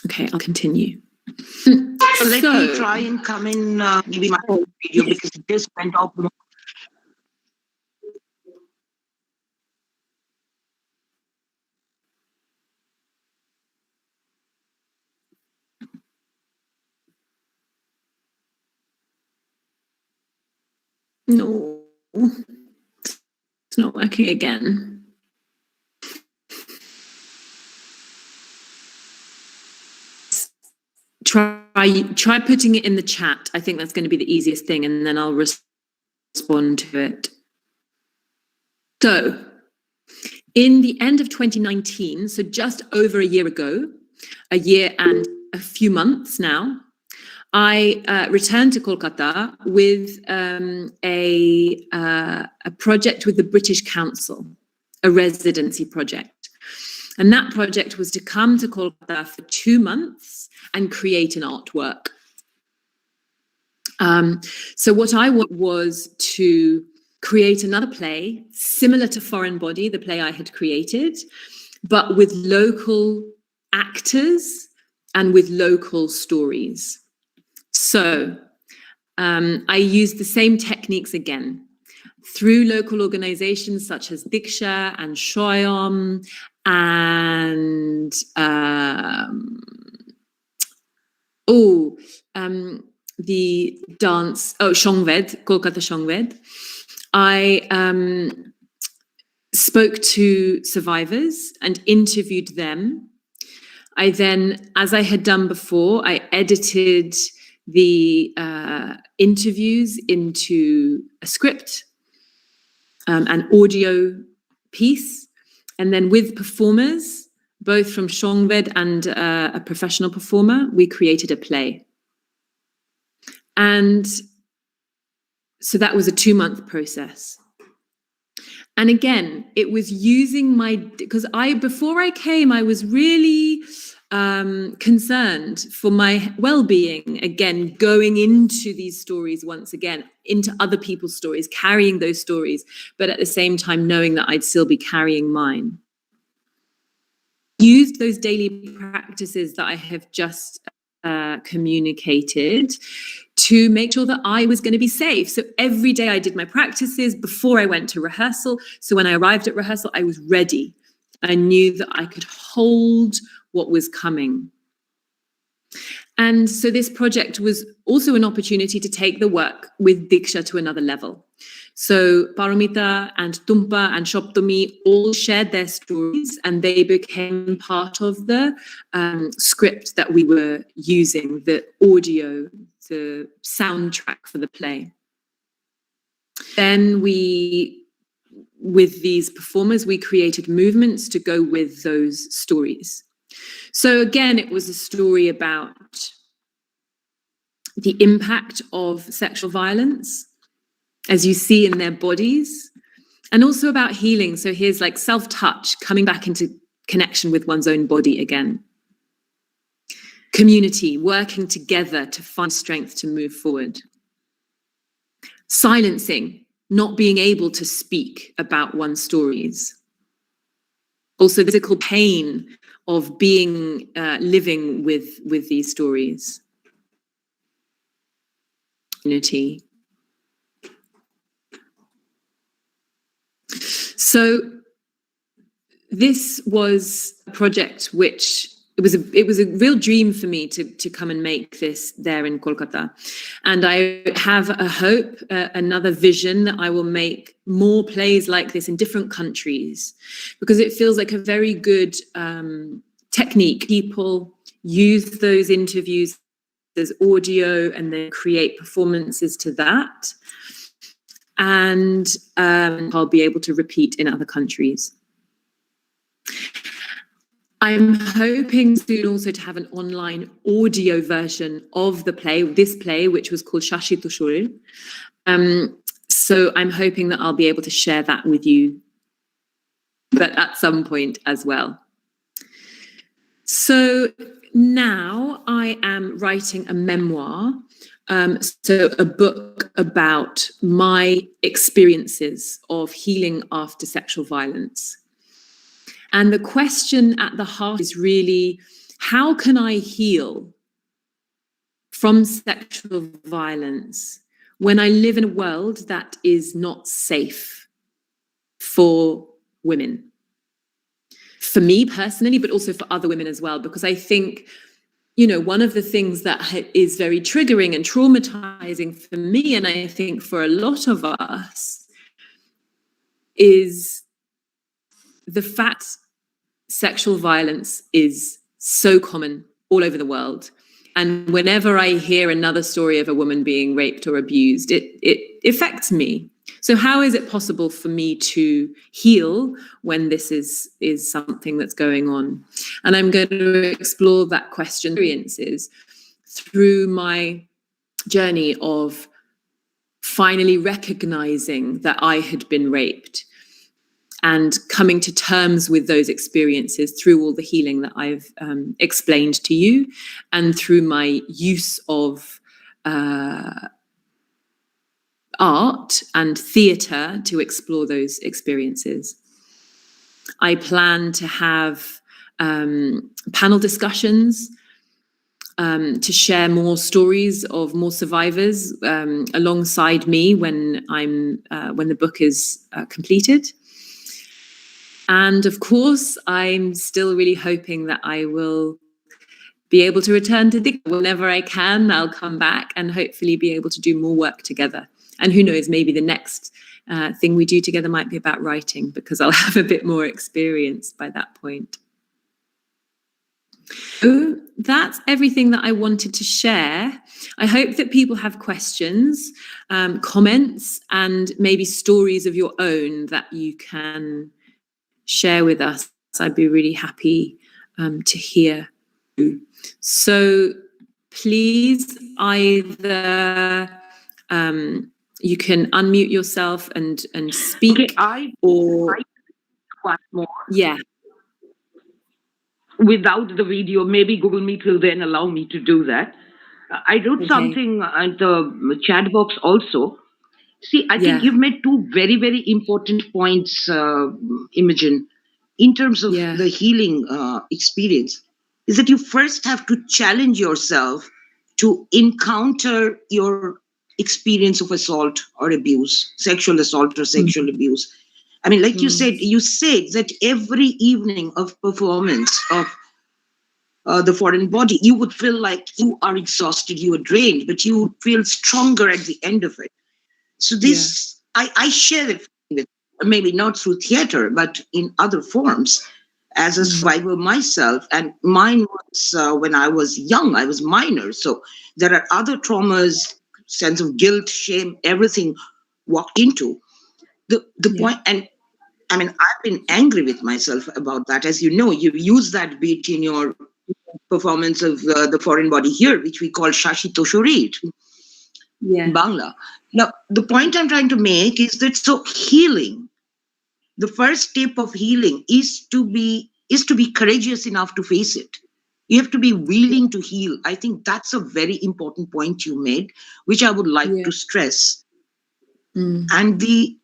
Speaker 1: Okay, I'll continue.
Speaker 4: So let me try and come in maybe my video because it just went off.
Speaker 1: No, it's not working again. Try putting it in the chat. I think that's going to be the easiest thing, and then I'll respond to it. So, in the end of 2019, so just over a year ago, a year and a few months now, I returned to Kolkata with a project with the British Council, a residency project. And that project was to come to Kolkata for 2 months and create an artwork. So what I wanted was to create another play similar to Foreign Body, the play I had created, but with local actors and with local stories. So I used the same techniques again through local organizations such as DIKSHA and Shoyom and the dance, Shongved, Kolkata Shongved. I spoke to survivors and interviewed them. I then, as I had done before, I edited the interviews into a script, an audio piece, and then with performers, both from Shongved and a professional performer, we created a play. And so that was a 2-month process. And again, it was using because before I came, I was really concerned for my well-being, again, going into these stories once again, into other people's stories, carrying those stories, but at the same time knowing that I'd still be carrying mine. Used those daily practices that I have just communicated to make sure that I was going to be safe. So every day I did my practices before I went to rehearsal. So when I arrived at rehearsal, I was ready. I knew that I could hold what was coming. And so this project was also an opportunity to take the work with DIKSHA to another level. So Paramita and Tumpa and Shoptomi all shared their stories, and they became part of the script that we were using, the audio, the soundtrack for the play. Then with these performers, we created movements to go with those stories. So again, it was a story about the impact of sexual violence, as you see in their bodies, and also about healing. So here's like self-touch, coming back into connection with one's own body again. Community, working together to find strength to move forward. Silencing, not being able to speak about one's stories. Also the physical pain of being, living with these stories. Unity. So this was a project which it was a real dream for me to come and make this there in Kolkata. And I have a hope, another vision that I will make more plays like this in different countries, because it feels like a very good technique. People use those interviews as audio and then create performances to that. And I'll be able to repeat in other countries. I'm hoping soon also to have an online audio version of the play, this play, which was called Shashi Tushul. So I'm hoping that I'll be able to share that with you, but at some point as well. So now I am writing a memoir, so a book about my experiences of healing after sexual violence. And the question at the heart is really, how can I heal from sexual violence when I live in a world that is not safe for women? For me personally, but also for other women as well, because I think, one of the things that is very triggering and traumatizing for me, and I think for a lot of us, is the fact sexual violence is so common all over the world. And whenever I hear another story of a woman being raped or abused, it affects me. So how is it possible for me to heal when this is something that's going on? And I'm going to explore that question, experiences, through my journey of finally recognizing that I had been raped and coming to terms with those experiences through all the healing that I've explained to you, and through my use of art and theatre to explore those experiences. I plan to have panel discussions to share more stories of more survivors alongside me when the book is completed. And of course, I'm still really hoping that I will be able to return to DIKSHA whenever I can. I'll come back and hopefully be able to do more work together. And who knows, maybe the next thing we do together might be about writing, because I'll have a bit more experience by that point. So that's everything that I wanted to share. I hope that people have questions, comments, and maybe stories of your own that you can share with us. I'd be really happy to hear. So please either you can unmute yourself and speak.
Speaker 4: Okay,
Speaker 1: or
Speaker 4: one more.
Speaker 1: Yeah.
Speaker 4: Without the video, maybe Google Meet will then allow me to do that. I wrote something at the chat box also. See, I think you've made two very, very important points, Imogen, in terms of the healing experience, is that you first have to challenge yourself to encounter your experience of assault or abuse, sexual assault or sexual abuse. I mean, like you said that every evening of performance of the foreign body, you would feel like you are exhausted, you are drained, but you would feel stronger at the end of it. So this, I share it with, maybe not through theater, but in other forms as a survivor myself. And mine was when I was young, I was minor. So there are other traumas, sense of guilt, shame, everything walked into. The point, and I mean, I've been angry with myself about that. As you know, you've used that bit in your performance of the foreign body here, which we call Shashi Toshorir in Bangla. Now, the point I'm trying to make is that so healing, the first step of healing is to be courageous enough to face it. You have to be willing to heal. I think that's a very important point you made, which I would like to stress. And the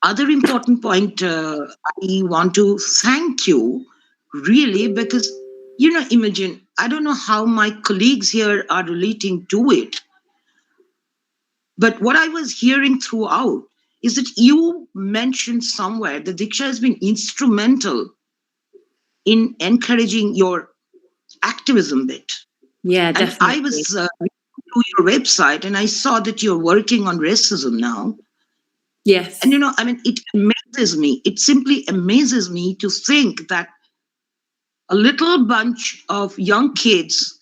Speaker 4: other important point, I want to thank you, really, because, Imogen, I don't know how my colleagues here are relating to it, but what I was hearing throughout is that you mentioned somewhere that DIKSHA has been instrumental in encouraging your activism bit.
Speaker 1: Yeah, definitely.
Speaker 4: And I was through your website and I saw that you're working on racism now.
Speaker 1: Yes.
Speaker 4: And, I mean, it amazes me. It simply amazes me to think that a little bunch of young kids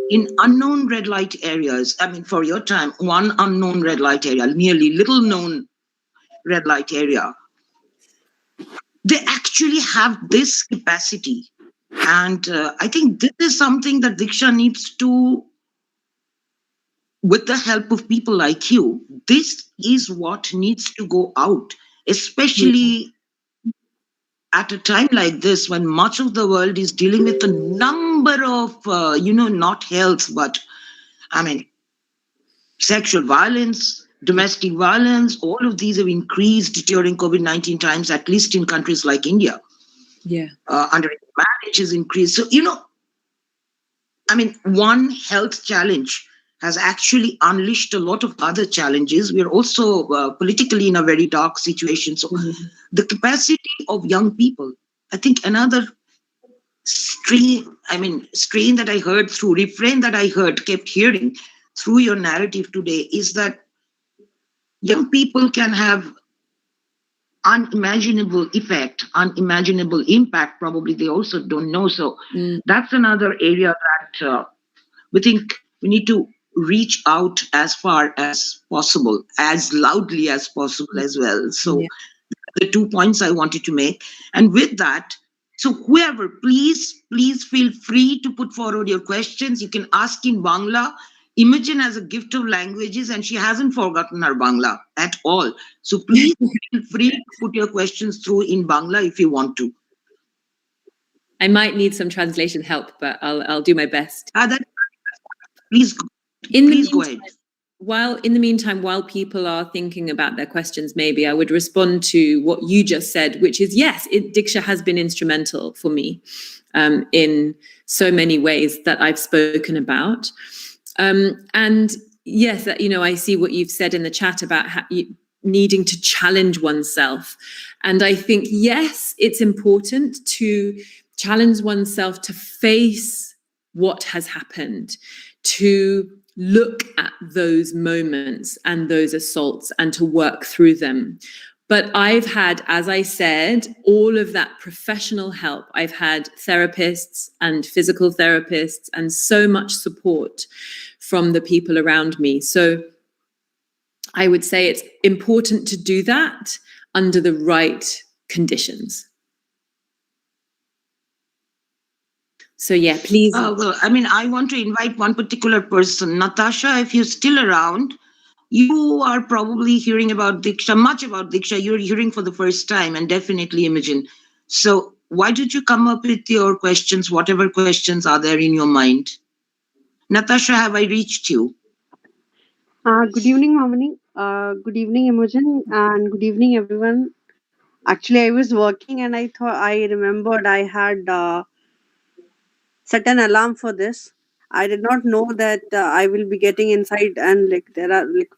Speaker 4: in unknown red light areas, I mean, for your time, one unknown red light area, nearly little known red light area, they actually have this capacity. And I think this is something that DIKSHA needs to, with the help of people like you, this is what needs to go out, especially at a time like this, when much of the world is dealing with a number of, not health, but I mean, sexual violence, domestic violence, all of these have increased during COVID-19 times, at least in countries like India.
Speaker 1: Yeah.
Speaker 4: Underage marriage has increased. So, one health challenge has actually unleashed a lot of other challenges. We're also politically in a very dark situation. So the capacity of young people, I think another refrain that I kept hearing through your narrative today is that young people can have unimaginable effect, unimaginable impact. Probably they also don't know. So that's another area that we think we need to reach out as far as possible, as loudly as possible as well. So the 2 points I wanted to make. And with that, so whoever, please feel free to put forward your questions. You can ask in Bangla. Imogen has a gift of languages and she hasn't forgotten her Bangla at all. So please feel free to put your questions through in Bangla if you want to.
Speaker 1: I might need some translation help, but I'll do my best.
Speaker 4: Please go ahead.
Speaker 1: In the meantime, while people are thinking about their questions, maybe I would respond to what you just said, which is, yes, DIKSHA has been instrumental for me in so many ways that I've spoken about. And yes, I see what you've said in the chat about needing to challenge oneself. And I think, yes, it's important to challenge oneself to face what has happened, to look at those moments and those assaults and to work through them. But I've had, as I said, all of that professional help. I've had therapists and physical therapists and so much support from the people around me. So I would say it's important to do that under the right conditions. So yeah, please.
Speaker 4: I want to invite one particular person. Natasha, if you're still around, you are probably hearing about DIKSHA, much about DIKSHA. You're hearing for the first time, and definitely Imogen. So why don't you come up with your questions, whatever questions are there in your mind? Natasha, have I reached you?
Speaker 5: Good evening, Mamani. Good evening, Imogen, and good evening, everyone. Actually, I was working and I remembered I had set an alarm for this. I did not know that I will be getting inside, and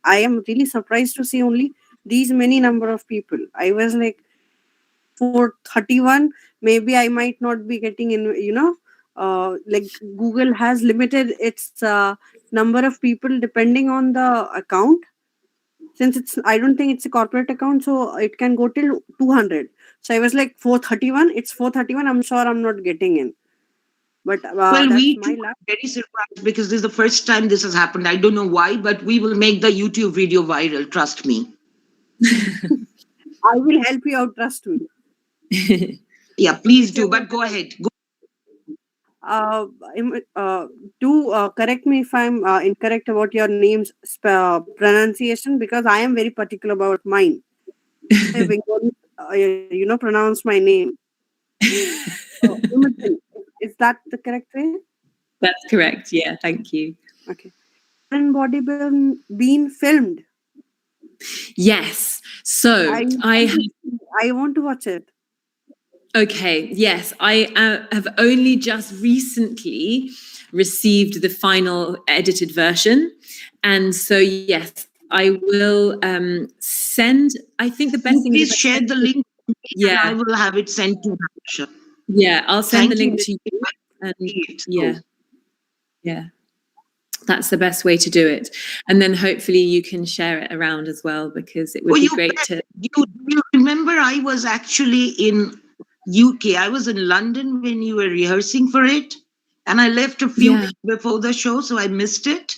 Speaker 5: I am really surprised to see only these many number of people. I was like 431. Maybe I might not be getting in. Google has limited its number of people depending on the account. Since I don't think it's a corporate account, so it can go till 200. So I was like 431. It's 431. I'm sure I'm not getting in. But
Speaker 4: we too are very surprised because this is the first time this has happened. I don't know why, but we will make the YouTube video viral. Trust me.
Speaker 5: I will help you out. Trust me.
Speaker 4: Yeah, please do. But go ahead.
Speaker 5: Correct me if I'm incorrect about your name's pronunciation, because I am very particular about mine. Pronounce my name. Is that the correct way?
Speaker 1: That's correct. Yeah, thank you.
Speaker 5: Okay. And bodybuilding being filmed?
Speaker 1: Yes. So
Speaker 5: I want to watch it.
Speaker 1: Okay. Yes, I have only just recently received the final edited version, and so yes, I will send. I think the best thing.
Speaker 4: Please share the link. Yeah, I will have it sent to Natasha.
Speaker 1: Yeah, I'll send the link to you. And yeah, that's the best way to do it. And then hopefully you can share it around as well, because it would be great to.
Speaker 4: You remember I was actually in UK. I was in London when you were rehearsing for it, and I left a few days before the show, so I missed it.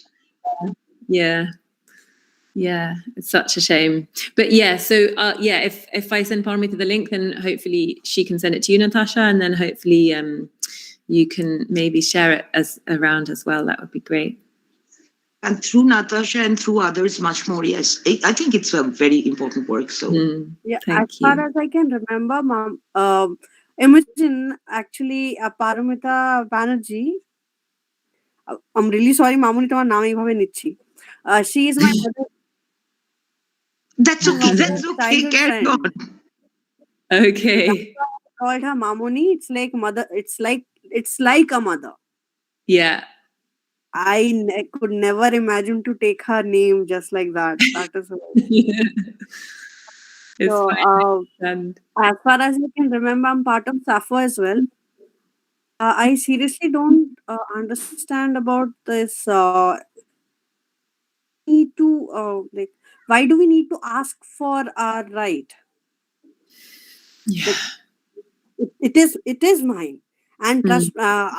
Speaker 1: Yeah, it's such a shame. But yeah, so if I send Paramita the link, then hopefully she can send it to you, Natasha, and then hopefully you can maybe share it around as well. That would be great.
Speaker 4: And through Natasha and through others, much more. Yes, I think it's a very important work. So,
Speaker 5: Yeah, as
Speaker 1: Thank
Speaker 5: far
Speaker 1: you.
Speaker 5: as I can remember, Imogen, actually, Paramita Banerjee, I'm really sorry, Mamuni, তোমার নাম এইভাবে নিচ্ছি. She is my
Speaker 4: that's okay.
Speaker 5: mother's
Speaker 4: That's okay.
Speaker 5: childhood
Speaker 4: Carry
Speaker 5: friend.
Speaker 4: on.
Speaker 1: Okay.
Speaker 5: That's why I called her Mamuni. It's like mother. It's like a mother.
Speaker 1: Yeah.
Speaker 5: I could never imagine to take her name just like that. That is
Speaker 1: It's
Speaker 5: so.
Speaker 1: fine. And
Speaker 5: As far as I can remember, I'm part of Sappho as well. I seriously don't understand about this. Need to like, why do we need to ask for our right?
Speaker 1: yeah.
Speaker 5: Like, it is mine. And trust, I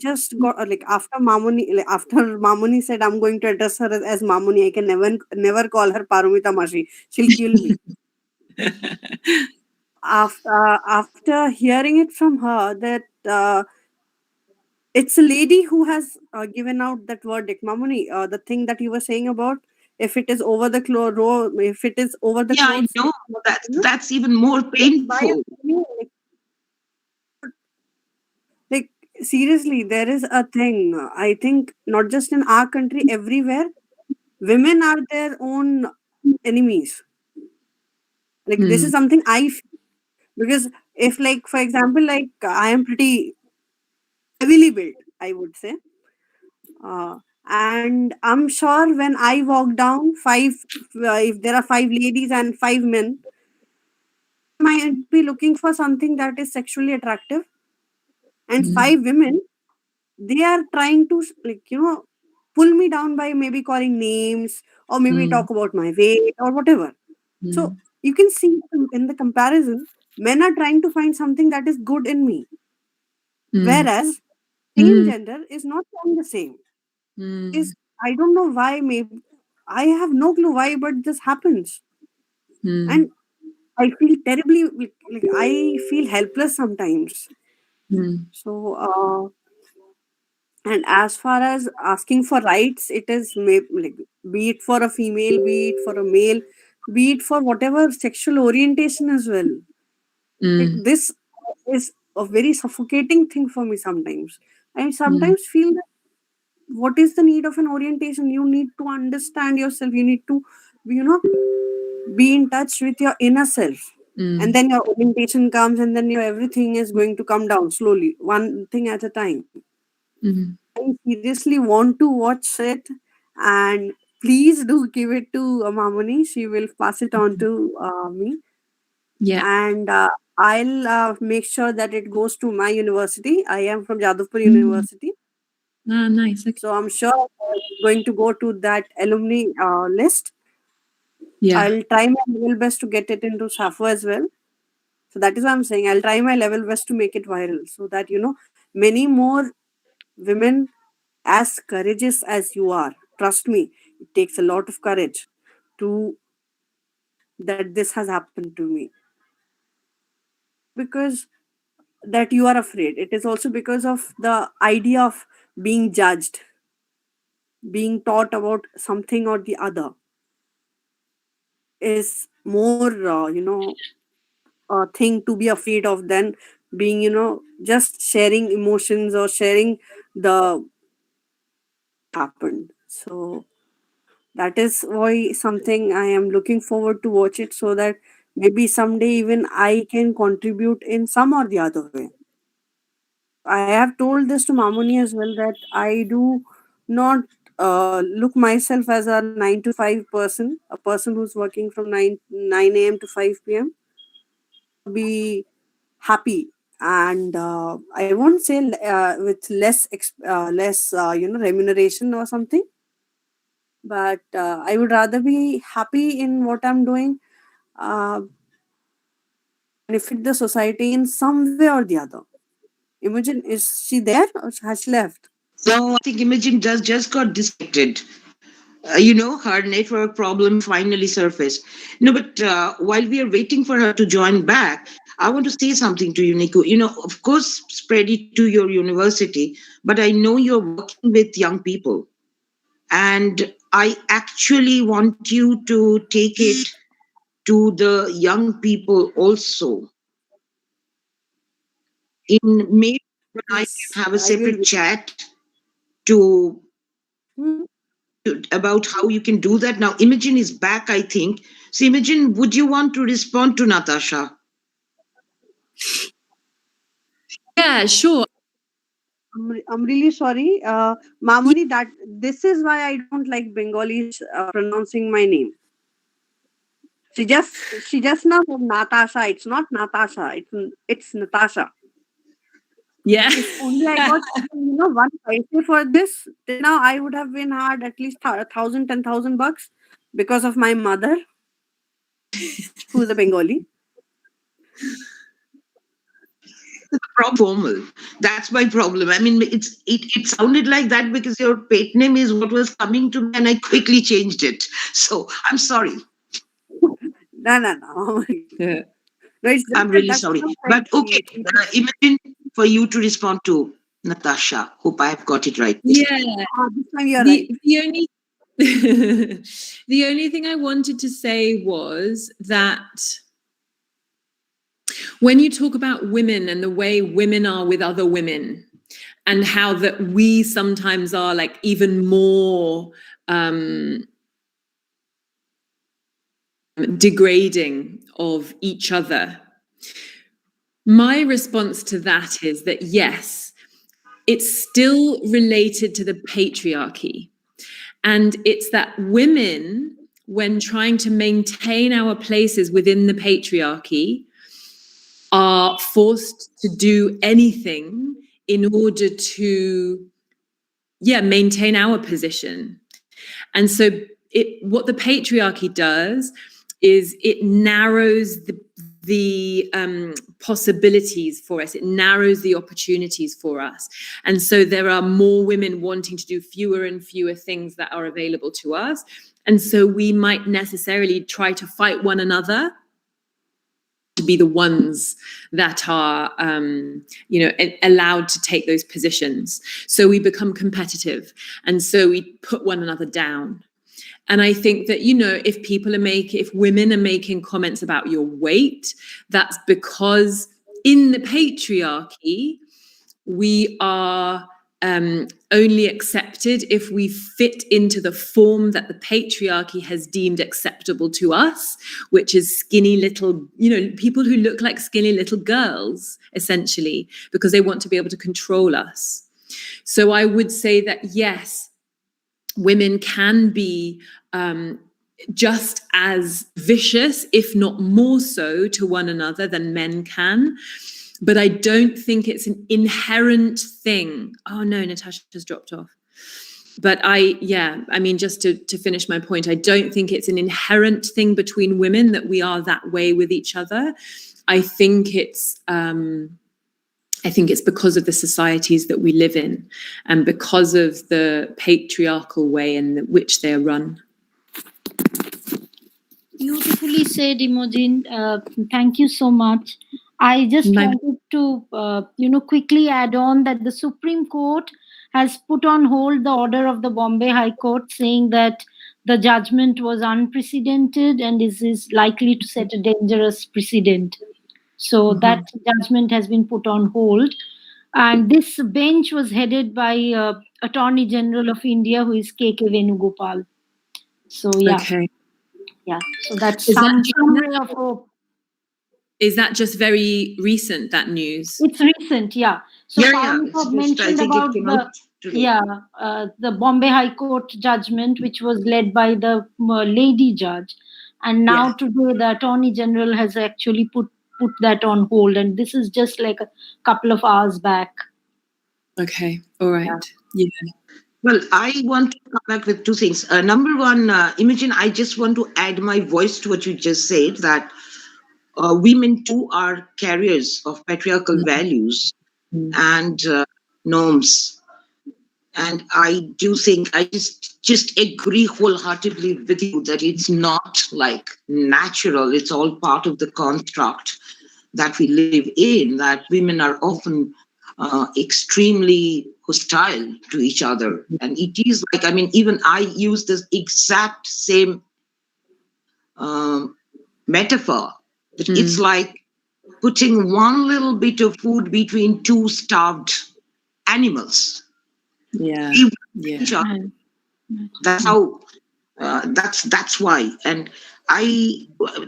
Speaker 5: just got like after Mamuni said I'm going to address her as Mamuni. I can never call her Paramita Mashi. She'll kill me. After hearing it from her that it's a lady who has given out that verdict, Mamuni, the thing that you were saying about if it is over the if it is over the
Speaker 4: Yeah, I
Speaker 5: clothes,
Speaker 4: know. That's even more
Speaker 5: by
Speaker 4: painful.
Speaker 5: like seriously, there is a thing. I think not just in our country, everywhere, women are their own enemies. Like this is something I feel because if, like, for example, like I am pretty heavily built, I would say, and I'm sure when I walk down if there are five ladies and five men, I might be looking for something that is sexually attractive, and five women, they are trying to, like, pull me down by maybe calling names or maybe talk about my weight or whatever. So you can see in the comparison, men are trying to find something that is good in me, whereas same gender is not trying the same. Is I don't know why. Maybe I have no clue why, but this happens, and I feel terribly like I feel helpless sometimes. So, and as far as asking for rights, it is like, be it for a female, be it for a male, be it for whatever sexual orientation as well. Like this is a very suffocating thing for me sometimes. I sometimes feel that what is the need of an orientation? You need to understand yourself. You need to, you know, be in touch with your inner self. And then your orientation comes, and then your everything is going to come down slowly, one thing at a time. I seriously want to watch it, and please do give it to Mamoni. She will pass it on to me,
Speaker 1: Yeah.
Speaker 5: and I'll make sure that it goes to my university. I am from Jadavpur University,
Speaker 1: Ah, nice. Okay.
Speaker 5: so I'm sure it's going to go to that alumni list.
Speaker 1: Yeah.
Speaker 5: I'll try my level best to get it into Sappho as well. So that is what I'm saying. I'll try my level best to make it viral, so that many more women as courageous as you are. Trust me, it takes a lot of courage to that this has happened to me. Because that you are afraid. It is also because of the idea of being judged, being taught about something or the other is more, a thing to be afraid of than being, just sharing emotions or sharing the happened. So that is why something I am looking forward to watch it, so that maybe someday even I can contribute in some or the other way. I have told this to Mamoni as well, that I do not look myself as a 9 to 5 person, a person who's working from 9 a.m. to 5 p.m. Be happy, and I won't say with less remuneration or something, but I would rather be happy in what I'm doing, uh, benefit the society in some way or the other. Imogen, is she there or has she left?
Speaker 4: So I think Imogen just got disconnected. Her network problem finally surfaced. No, but while we are waiting for her to join back, I want to say something to you, Niku. Of course, spread it to your university, but I know you're working with young people. And I actually want you to take it to the young people also. In May, when I can have a separate chat to about how you can do that. Now, Imogen is back, I think. So, Imogen, would you want to respond to Natasha?
Speaker 6: Yeah, sure.
Speaker 5: I'm really sorry, Mamoni. That this is why I don't like Bengalis pronouncing my name. She just now said Natasha. It's not Natasha. It's Natasha.
Speaker 6: Yeah.
Speaker 5: If only I got 1 paise for this, then now I would have been hard at least $10,000 because of my mother, who's a Bengali.
Speaker 4: Formal. That's my problem. I mean, it sounded like that because your pet name is what was coming to me, and I quickly changed it. So I'm sorry.
Speaker 5: No.
Speaker 6: Yeah.
Speaker 5: No,
Speaker 4: I'm really sorry. But okay, Imogen, for you to respond to Natasha. Hope I've got it right.
Speaker 6: Yeah.
Speaker 5: This time you're right.
Speaker 6: The only thing I wanted to say was that when you talk about women and the way women are with other women, and how that we sometimes are like even more degrading of each other, my response to that is that yes, it's still related to the patriarchy. And it's that women, when trying to maintain our places within the patriarchy, are forced to do anything in order to, maintain our position. And so what the patriarchy does is it narrows the possibilities for us. It narrows the opportunities for us. And so there are more women wanting to do fewer and fewer things that are available to us. And so we might necessarily try to fight one another to be the ones that are, allowed to take those positions. So we become competitive. And so we put one another down. And I think that, if women are making comments about your weight, that's because in the patriarchy, we are only accepted if we fit into the form that the patriarchy has deemed acceptable to us, which is skinny little, people who look like skinny little girls, essentially, because they want to be able to control us. So I would say that, yes, women can be just as vicious, if not more so, to one another than men can. But I don't think it's an inherent thing. Oh no, Natasha has dropped off. But just to finish my point, I don't think it's an inherent thing between women that we are that way with each other. I think it's because of the societies that we live in and because of the patriarchal way in which they're run.
Speaker 7: Beautifully said, Imogen. Thank you so much. I just wanted to, quickly add on that the Supreme Court has put on hold the order of the Bombay High Court, saying that the judgment was unprecedented and is likely to set a dangerous precedent. So that judgment has been put on hold. And this bench was headed by Attorney General of India, who is K.K. Venugopal. So, yeah.
Speaker 6: Okay.
Speaker 7: Yeah. So that's some ray of hope.
Speaker 6: Is that just very recent, that news?
Speaker 7: It's recent, yeah. So Paramita mentioned about the Bombay High Court judgment, which was led by the lady judge. And now today, the Attorney General has actually put that on hold. And this is just like a couple of hours back.
Speaker 6: Okay. All right. Yeah.
Speaker 4: Well, I want to come back with two things. Number one, Imogen, I just want to add my voice to what you just said, that women too are carriers of patriarchal values and norms. And I do think, I just agree wholeheartedly with you that it's not like natural. It's all part of the construct that we live in, that women are often extremely hostile to each other. And it is like, I mean, even I use this exact same metaphor, that it's like putting one little bit of food between two starved animals.
Speaker 6: Yeah.
Speaker 4: That's how, that's why. And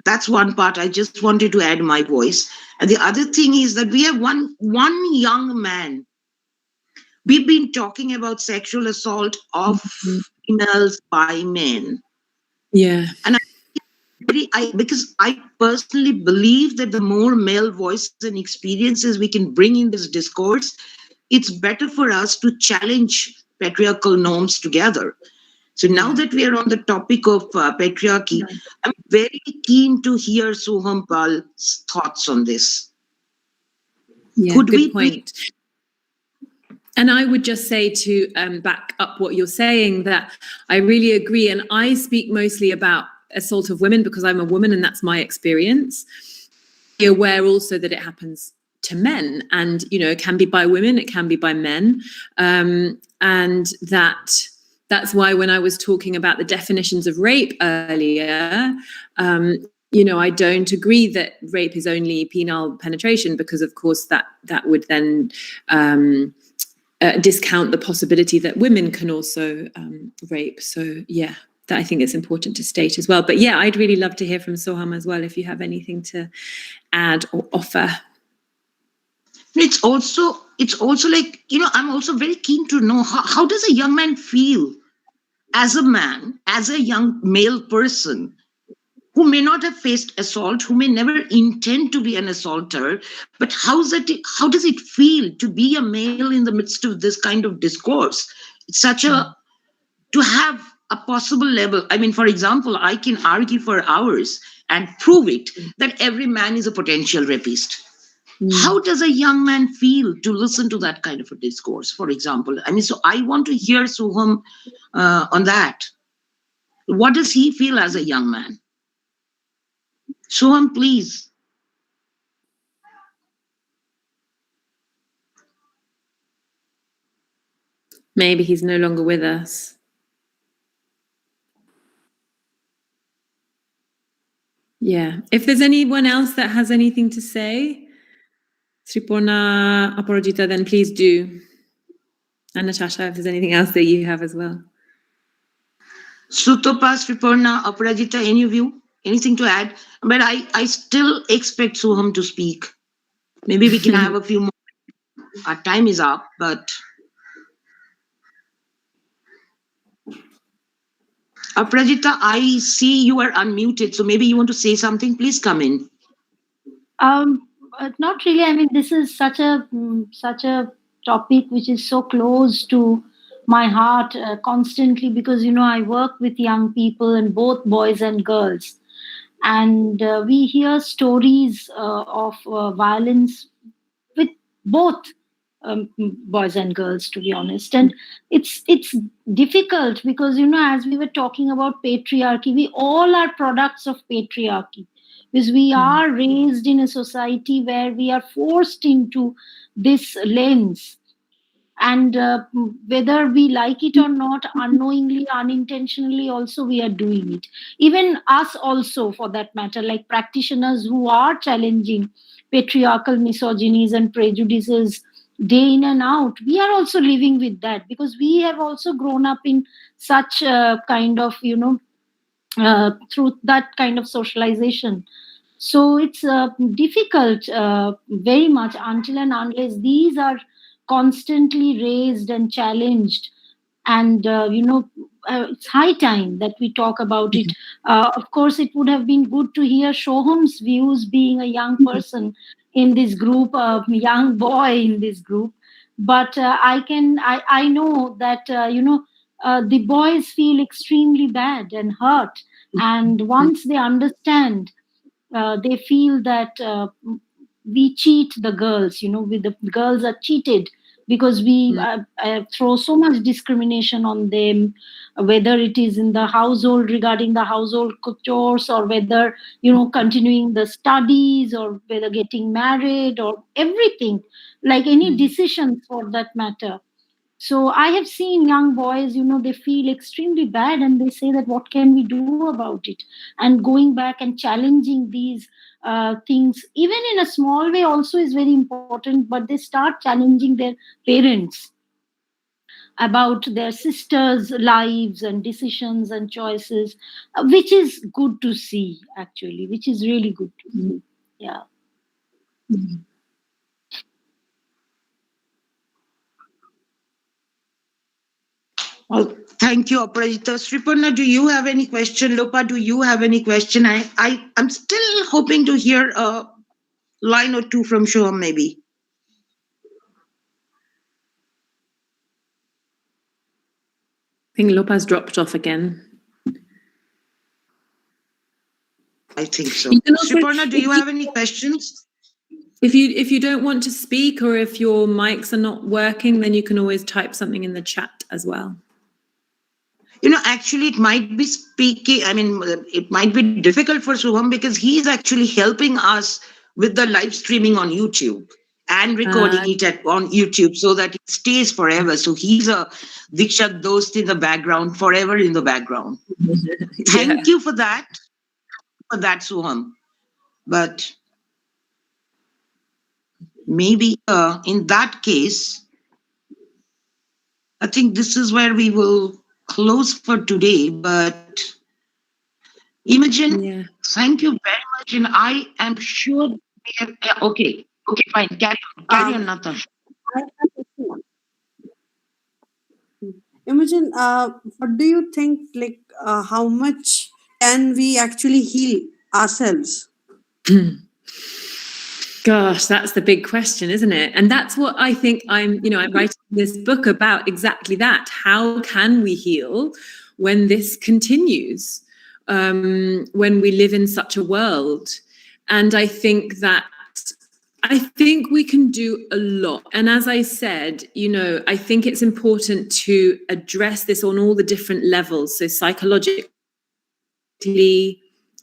Speaker 4: that's one part I just wanted to add my voice. And the other thing is that we have one young man. We've been talking about sexual assault of females by men.
Speaker 6: Yeah.
Speaker 4: And because I personally believe that the more male voices and experiences we can bring in this discourse, it's better for us to challenge patriarchal norms together. So now that we are on the topic of patriarchy, I'm very keen to hear Soham Pal's thoughts on this.
Speaker 6: Yeah, good point. And I would just say to back up what you're saying, that I really agree. And I speak mostly about assault of women because I'm a woman and that's my experience. Be aware also that it happens to men, and it can be by women, it can be by men, and that's why when I was talking about the definitions of rape earlier, I don't agree that rape is only penile penetration, because of course that would then discount the possibility that women can also rape. So yeah, that I think it's important to state as well. But yeah, I'd really love to hear from Soham as well, if you have anything to add or offer.
Speaker 4: It's also like, I'm also very keen to know how does a young man feel as a man, as a young male person who may not have faced assault, who may never intend to be an assaulter, but how does it feel to be a male in the midst of this kind of discourse? It's to have a possible level. I mean, for example, I can argue for hours and prove it that every man is a potential rapist. How does a young man feel to listen to that kind of a discourse, for example? I mean, so I want to hear Soham on that. What does he feel as a young man? Soham, please.
Speaker 6: Maybe he's no longer with us. Yeah. If there's anyone else that has anything to say, Sriporna, Aparajita, then please do. And Natasha, if there's anything else that you have as well.
Speaker 4: Sutopa, Sriporna, Aparajita, any of you? Anything to add? But I still expect Soham to speak. Maybe we can have a few more. Our time is up, but... Aparajita, I see you are unmuted, so maybe you want to say something. Please come in.
Speaker 7: Not really. I mean, this is such a topic which is so close to my heart constantly, because I work with young people, and both boys and girls, and we hear stories of violence with both boys and girls, to be honest. And it's difficult because as we were talking about patriarchy, we all are products of patriarchy, because we are raised in a society where we are forced into this lens, and whether we like it or not, unknowingly, unintentionally, also we are doing it. Even us also, for that matter, like practitioners who are challenging patriarchal misogynies and prejudices day in and out, we are also living with that, because we have also grown up in such kind of through that kind of socialization. So it's difficult very much, until and unless these are constantly raised and challenged. And it's high time that we talk about it. Of course, it would have been good to hear Soham's views, being a young person in this group, a young boy in this group. But I know that the boys feel extremely bad and hurt, and once they understand, they feel that we cheat the girls. The girls are cheated because we throw so much discrimination on them, whether it is in the household regarding the household chores, or whether continuing the studies, or whether getting married, or everything, like any decisions for that matter. So I have seen young boys, they feel extremely bad, and they say that what can we do about it? And going back and challenging these things, even in a small way, also is very important. But they start challenging their parents about their sisters' lives and decisions and choices, which is good to see, actually, which is really good to see. Yeah.
Speaker 4: Well, thank you, Aparajita. Sriparna, do you have any question? Lopa, do you have any question? I'm still hoping to hear a line or two from Shoham, maybe.
Speaker 6: I think Lopa's dropped off again.
Speaker 4: I think so.
Speaker 6: Also,
Speaker 4: Sriparna, do you have any questions?
Speaker 6: If you don't want to speak, or if your mics are not working, then you can always type something in the chat as well.
Speaker 4: Actually, it might be it might be difficult for Shoham because he's actually helping us with the live streaming on YouTube and recording it on YouTube so that it stays forever. So he's a Diksha Dost in the background, forever in the background. Thank you for that, Shoham. But maybe in that case, I think this is where we will close for today. But Imogen, thank you very much. And I am sure okay, fine. Carry on, Natasha.
Speaker 5: Imogen, what do you think, how much can we actually heal ourselves?
Speaker 6: Gosh, that's the big question, isn't it? And that's what I think I'm writing this book about, exactly that. How can we heal when this continues, when we live in such a world? And I think we can do a lot. And as I said, I think it's important to address this on all the different levels. So psychologically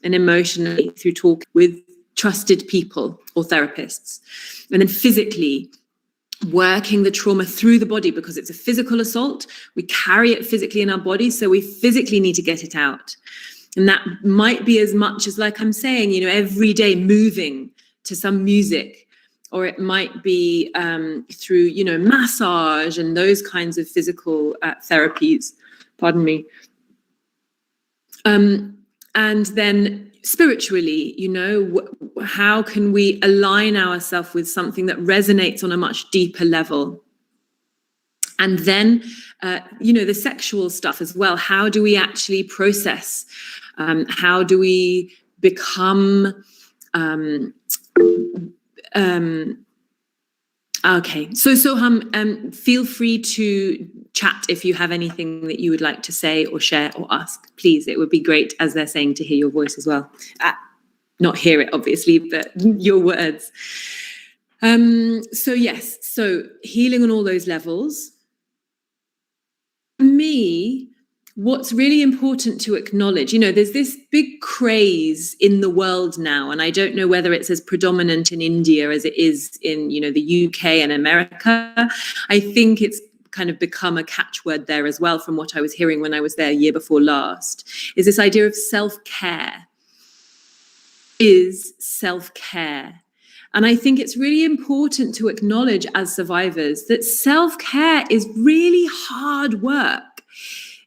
Speaker 6: and emotionally, through talk with trusted people or therapists, and then physically working the trauma through the body, because it's a physical assault. We carry it physically in our body, so we physically need to get it out. And that might be as much as, like I'm saying, every day moving to some music, or it might be through massage and those kinds of physical therapies. Pardon me. And then spiritually, how can we align ourselves with something that resonates on a much deeper level? And then, the sexual stuff as well. How do we actually process? How do we become... Okay, so Soham, feel free to chat if you have anything that you would like to say or share or ask. Please, it would be great, as they're saying, to hear your voice as well. Not hear it, obviously, but your words. So healing on all those levels. For me, what's really important to acknowledge, there's this big craze in the world now, and I don't know whether it's as predominant in India as it is in, the UK and America. I think it's kind of become a catchword there as well, from what I was hearing when I was there year before last, is this idea of self-care. Is self-care. And I think it's really important to acknowledge as survivors that self-care is really hard work.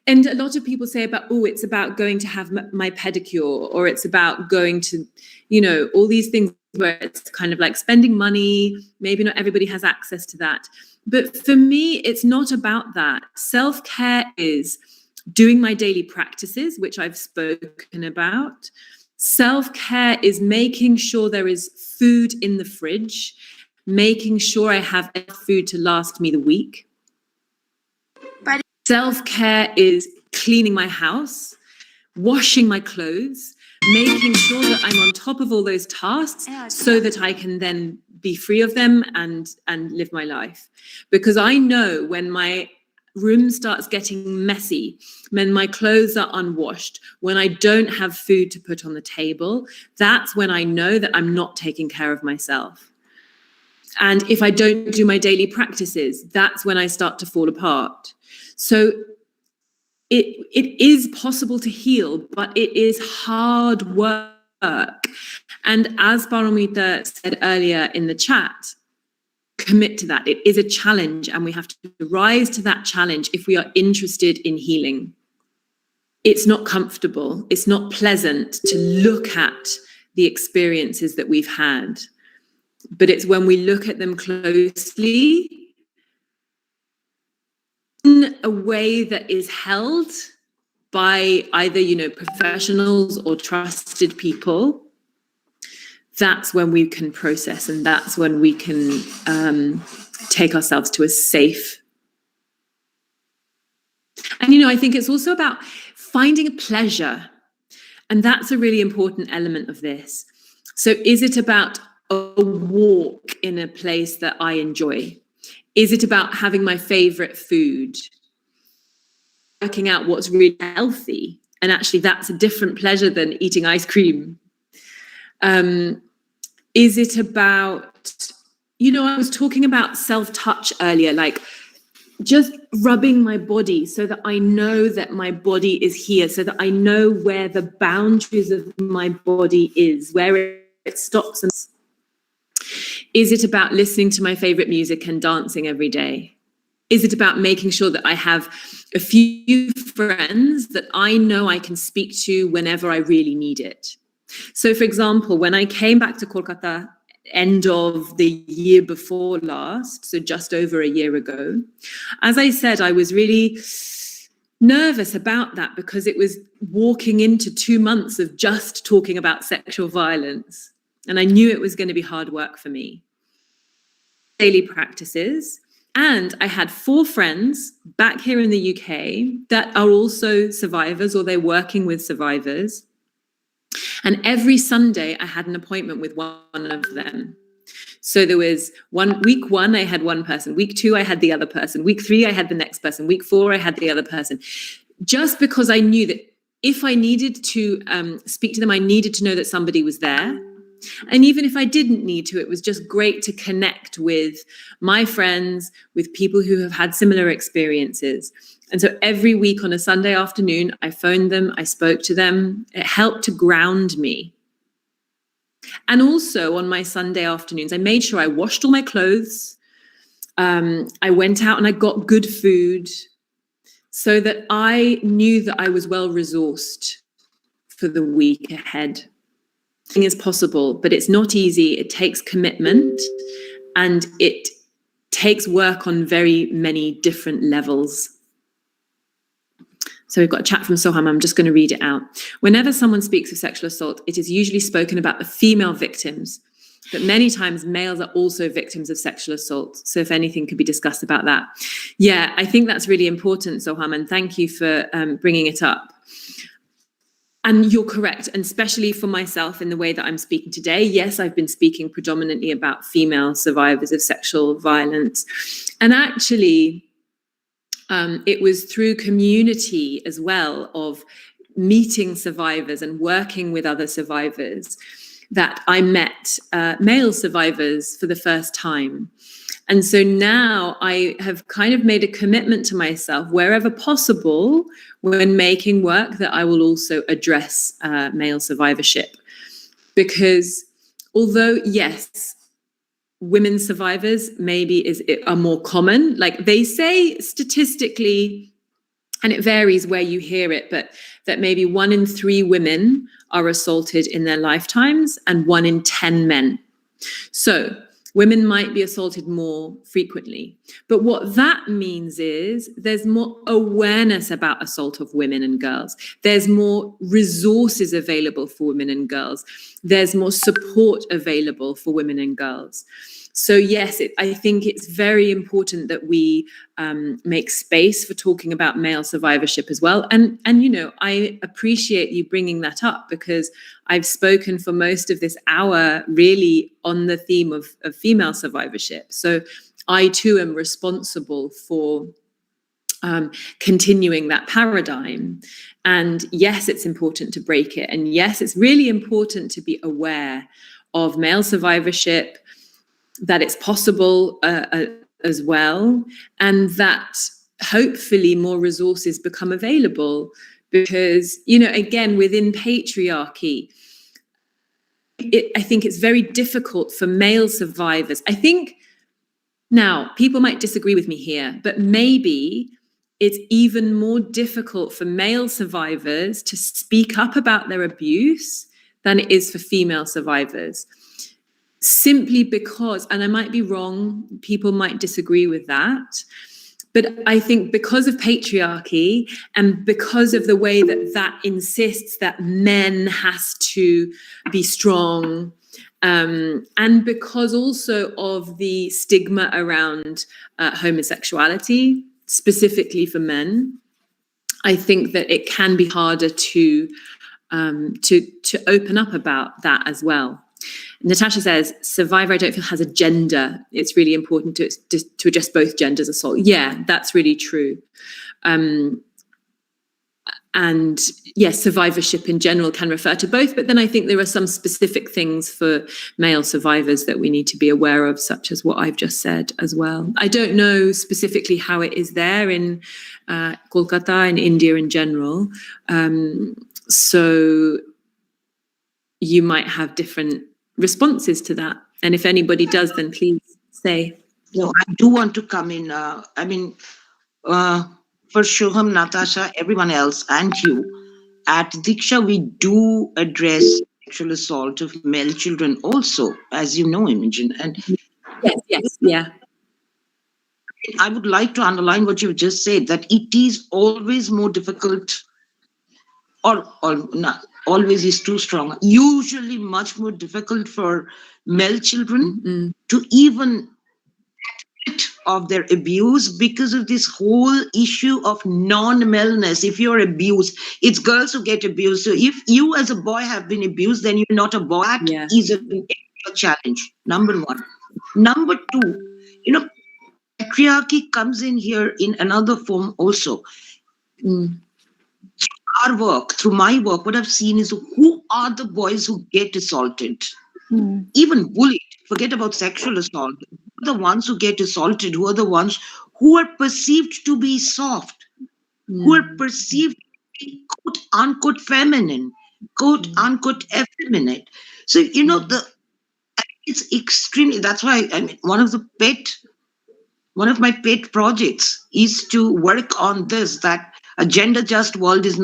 Speaker 6: And a lot of people say it's about going to have my pedicure, or it's about going to, all these things where it's kind of like spending money. Maybe not everybody has access to that. But for me, it's not about that. Self-care is doing my daily practices, which I've spoken about. Self-care is making sure there is food in the fridge, making sure I have enough food to last me the week. Self-care is cleaning my house, washing my clothes, making sure that I'm on top of all those tasks so that I can then be free of them and live my life. Because I know when my room starts getting messy, when my clothes are unwashed, when I don't have food to put on the table, that's when I know that I'm not taking care of myself. And if I don't do my daily practices, that's when I start to fall apart. So it is possible to heal, but it is hard work. And as Paramita said earlier in the chat, commit to that. It is a challenge, and we have to rise to that challenge if we are interested in healing. It's not comfortable. It's not pleasant to look at the experiences that we've had. But it's when we look at them closely in a way that is held by either, professionals or trusted people, that's when we can process, and that's when we can take ourselves to a safe. And, I think it's also about finding a pleasure. And that's a really important element of this. So is it about a walk in a place that I enjoy? Is it about having my favorite food? Working out what's really healthy? And actually, that's a different pleasure than eating ice cream. Is it about, I was talking about self-touch earlier, like just rubbing my body so that I know that my body is here, so that I know where the boundaries of my body is, where it stops. And is it about listening to my favorite music and dancing every day? Is it about making sure that I have a few friends that I know I can speak to whenever I really need it? So, for example, when I came back to Kolkata end of the year before last, so just over a year ago, as I said, I was really nervous about that because it was walking into 2 months of just talking about sexual violence. And I knew it was going to be hard work for me. Daily practices. And I had 4 friends back here in the UK that are also survivors, or they're working with survivors. And every Sunday I had an appointment with one of them. So there was week 1, I had one person. Week 2, I had the other person. Week 3, I had the next person. Week 4, I had the other person. Just because I knew that if I needed to speak to them, I needed to know that somebody was there. And even if I didn't need to, it was just great to connect with my friends, with people who have had similar experiences. And so every week on a Sunday afternoon, I phoned them, I spoke to them. It helped to ground me. And also on my Sunday afternoons, I made sure I washed all my clothes. I went out and I got good food so that I knew that I was well resourced for the week ahead. Is possible, but it's not easy. It takes commitment, and it takes work on very many different levels. So we've got a chat from Soham. I'm just going to read it out. Whenever someone speaks of sexual assault, it is usually spoken about the female victims, but many times males are also victims of sexual assault. So if anything could be discussed about that. Yeah, I think that's really important, Soham, and thank you for bringing it up. And you're correct, and especially for myself in the way that I'm speaking today. Yes, I've been speaking predominantly about female survivors of sexual violence. And actually, it was through community as well of meeting survivors and working with other survivors that I met male survivors for the first time. And so now I have kind of made a commitment to myself, wherever possible, when making work, that I will also address male survivorship. Because although, yes, women survivors maybe are more common, like they say statistically, and it varies where you hear it, but that maybe 1 in 3 women are assaulted in their lifetimes and 1 in 10 men. So women might be assaulted more frequently. But what that means is there's more awareness about assault of women and girls. There's more resources available for women and girls. There's more support available for women and girls. So yes, I think it's very important that we make space for talking about male survivorship as well. And I appreciate you bringing that up, because I've spoken for most of this hour really on the theme of female survivorship. So I too am responsible for continuing that paradigm. And yes, it's important to break it. And yes, it's really important to be aware of male survivorship, that it's possible as well, and that hopefully more resources become available. Because, again, within patriarchy, I think it's very difficult for male survivors. I think now people might disagree with me here, but maybe it's even more difficult for male survivors to speak up about their abuse than it is for female survivors. Simply because, and I might be wrong, people might disagree with that, but I think because of patriarchy and because of the way that insists that men has to be strong, and because also of the stigma around homosexuality, specifically for men, I think that it can be harder to open up about that as well. Natasha says, survivor, I don't feel has a gender. It's really important to address both genders assault. Yeah, that's really true. And yes, survivorship in general can refer to both, but then I think there are some specific things for male survivors that we need to be aware of, such as what I've just said as well. I don't know specifically how it is there in Kolkata and India in general. So you might have different responses to that. And if anybody does, then please say.
Speaker 4: No, I do want to come in. For Shubham, Natasha, everyone else, and you, at DIKSHA, we do address sexual assault of male children also, as you know, Imogen. And
Speaker 6: yes, yeah.
Speaker 4: I would like to underline what you just said, that it is always more difficult, or not always is too strong, usually much more difficult for male children to even of their abuse, because of this whole issue of non-maleness. If you're abused, it's girls who get abused. So if you as a boy have been abused, then you're not a boy. That is a challenge, number one. Number two, patriarchy comes in here in another form also. Our work, through my work, what I've seen is who are the boys who get assaulted, even bullied, forget about sexual assault. Who are the ones who get assaulted? Who are the ones who are perceived to be soft, who are perceived to be quote unquote feminine, quote unquote effeminate? So, it's extremely, that's why one of my pet projects is to work on this, that a gender just world does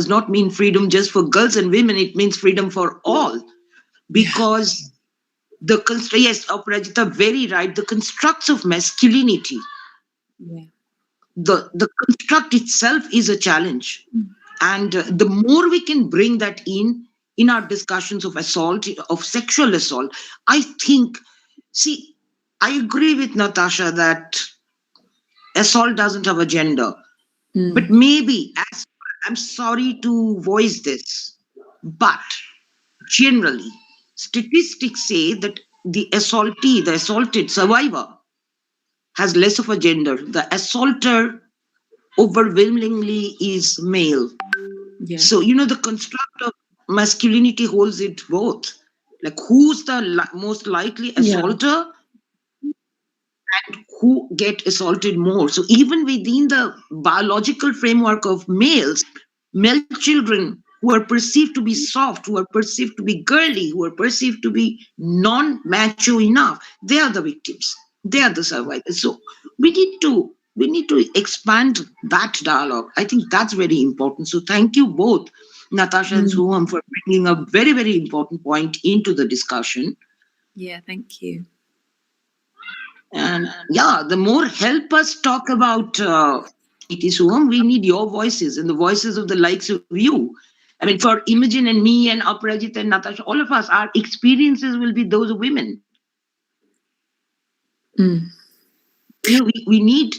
Speaker 4: not mean freedom just for girls and women. It means freedom for all, because yes, Aparajita, very right. The constructs of masculinity, the construct itself is a challenge, and the more we can bring that in our discussions of assault, of sexual assault, I think. See, I agree with Natasha that assault doesn't have a gender, but maybe, I'm sorry to voice this, but generally, statistics say that the assaultee, the assaulted survivor, has less of a gender. The assaulter overwhelmingly is male. So, the construct of masculinity holds it both. Like, who's the most likely assaulter and who get assaulted more? So even within the biological framework of male children who are perceived to be soft, who are perceived to be girly, who are perceived to be non-macho enough, they are the victims. They are the survivors. So we need to expand that dialogue. I think that's very important. So thank you both, Natasha and Shubham, for bringing a very, very important point into the discussion.
Speaker 6: Yeah, thank you.
Speaker 4: And the more help us talk about it is Shubham, we need your voices and the voices of the likes of you. For Imogen and me and Aparajita and Natasha, all of us, our experiences will be those of women. We need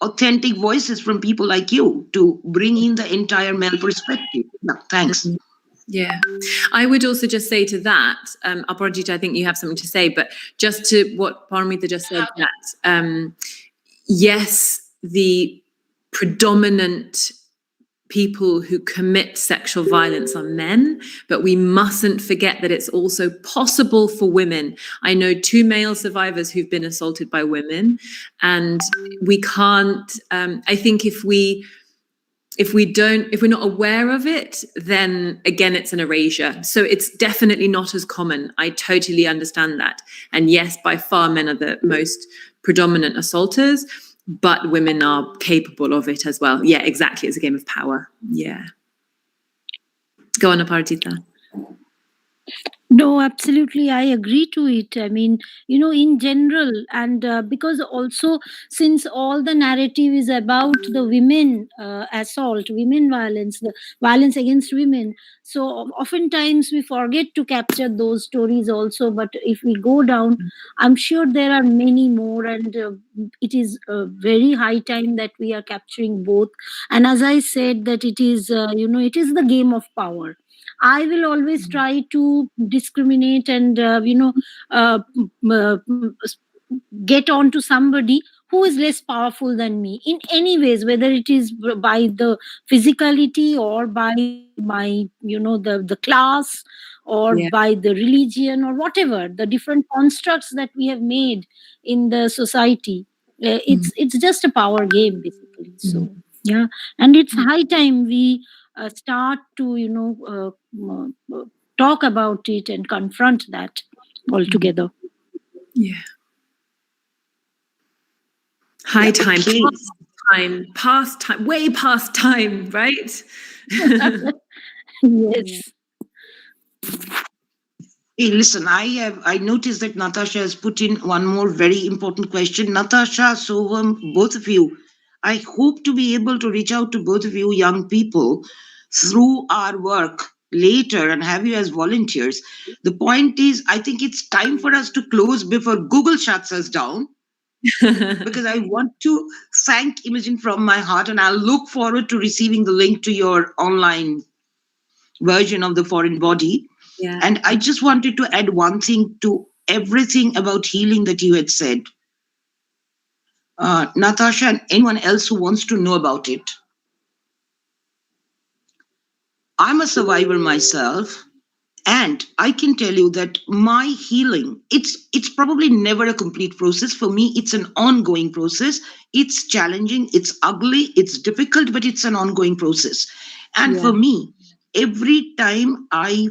Speaker 4: authentic voices from people like you to bring in the entire male perspective. No, thanks.
Speaker 6: Yeah, I would also just say to that, Aparajita, I think you have something to say, but just to what Paramita just said, that yes, the predominant people who commit sexual violence are men, but we mustn't forget that it's also possible for women. I know 2 male survivors who've been assaulted by women, and we can't, I think if we're not aware of it, then again, it's an erasure. So it's definitely not as common. I totally understand that. And yes, by far, men are the most predominant assaulters, but women are capable of it as well. Yeah, exactly. It's a game of power. Yeah. Go on, Aparajita.
Speaker 7: No, absolutely. I agree to it. I mean, in general, and because also since all the narrative is about the women assault, women violence, the violence against women. So oftentimes we forget to capture those stories also. But if we go down, I'm sure there are many more, and it is very high time that we are capturing both. And as I said, that it is, it is the game of power. I will always try to discriminate and get on to somebody who is less powerful than me in any ways, whether it is by the physicality or by my the class or by the religion or whatever the different constructs that we have made in the society. It's just a power game basically. So yeah, and it's high time we start to talk about it and confront that altogether.
Speaker 6: Yeah. High time, past time, way past time, right?
Speaker 7: Yes.
Speaker 4: Hey, listen, I noticed that Natasha has put in one more very important question. Natasha, Soham, both of you, I hope to be able to reach out to both of you young people through our work later and have you as volunteers. The point is, I think it's time for us to close before Google shuts us down. Because I want to thank Imogen from my heart, and I'll look forward to receiving the link to your online version of the foreign body. Yeah. And I just wanted to add one thing to everything about healing that you had said. Natasha and anyone else who wants to know about it. I'm a survivor myself, and I can tell you that my healing, it's probably never a complete process. For me, it's an ongoing process. It's challenging, it's ugly, it's difficult, but it's an ongoing process. And for me, every time I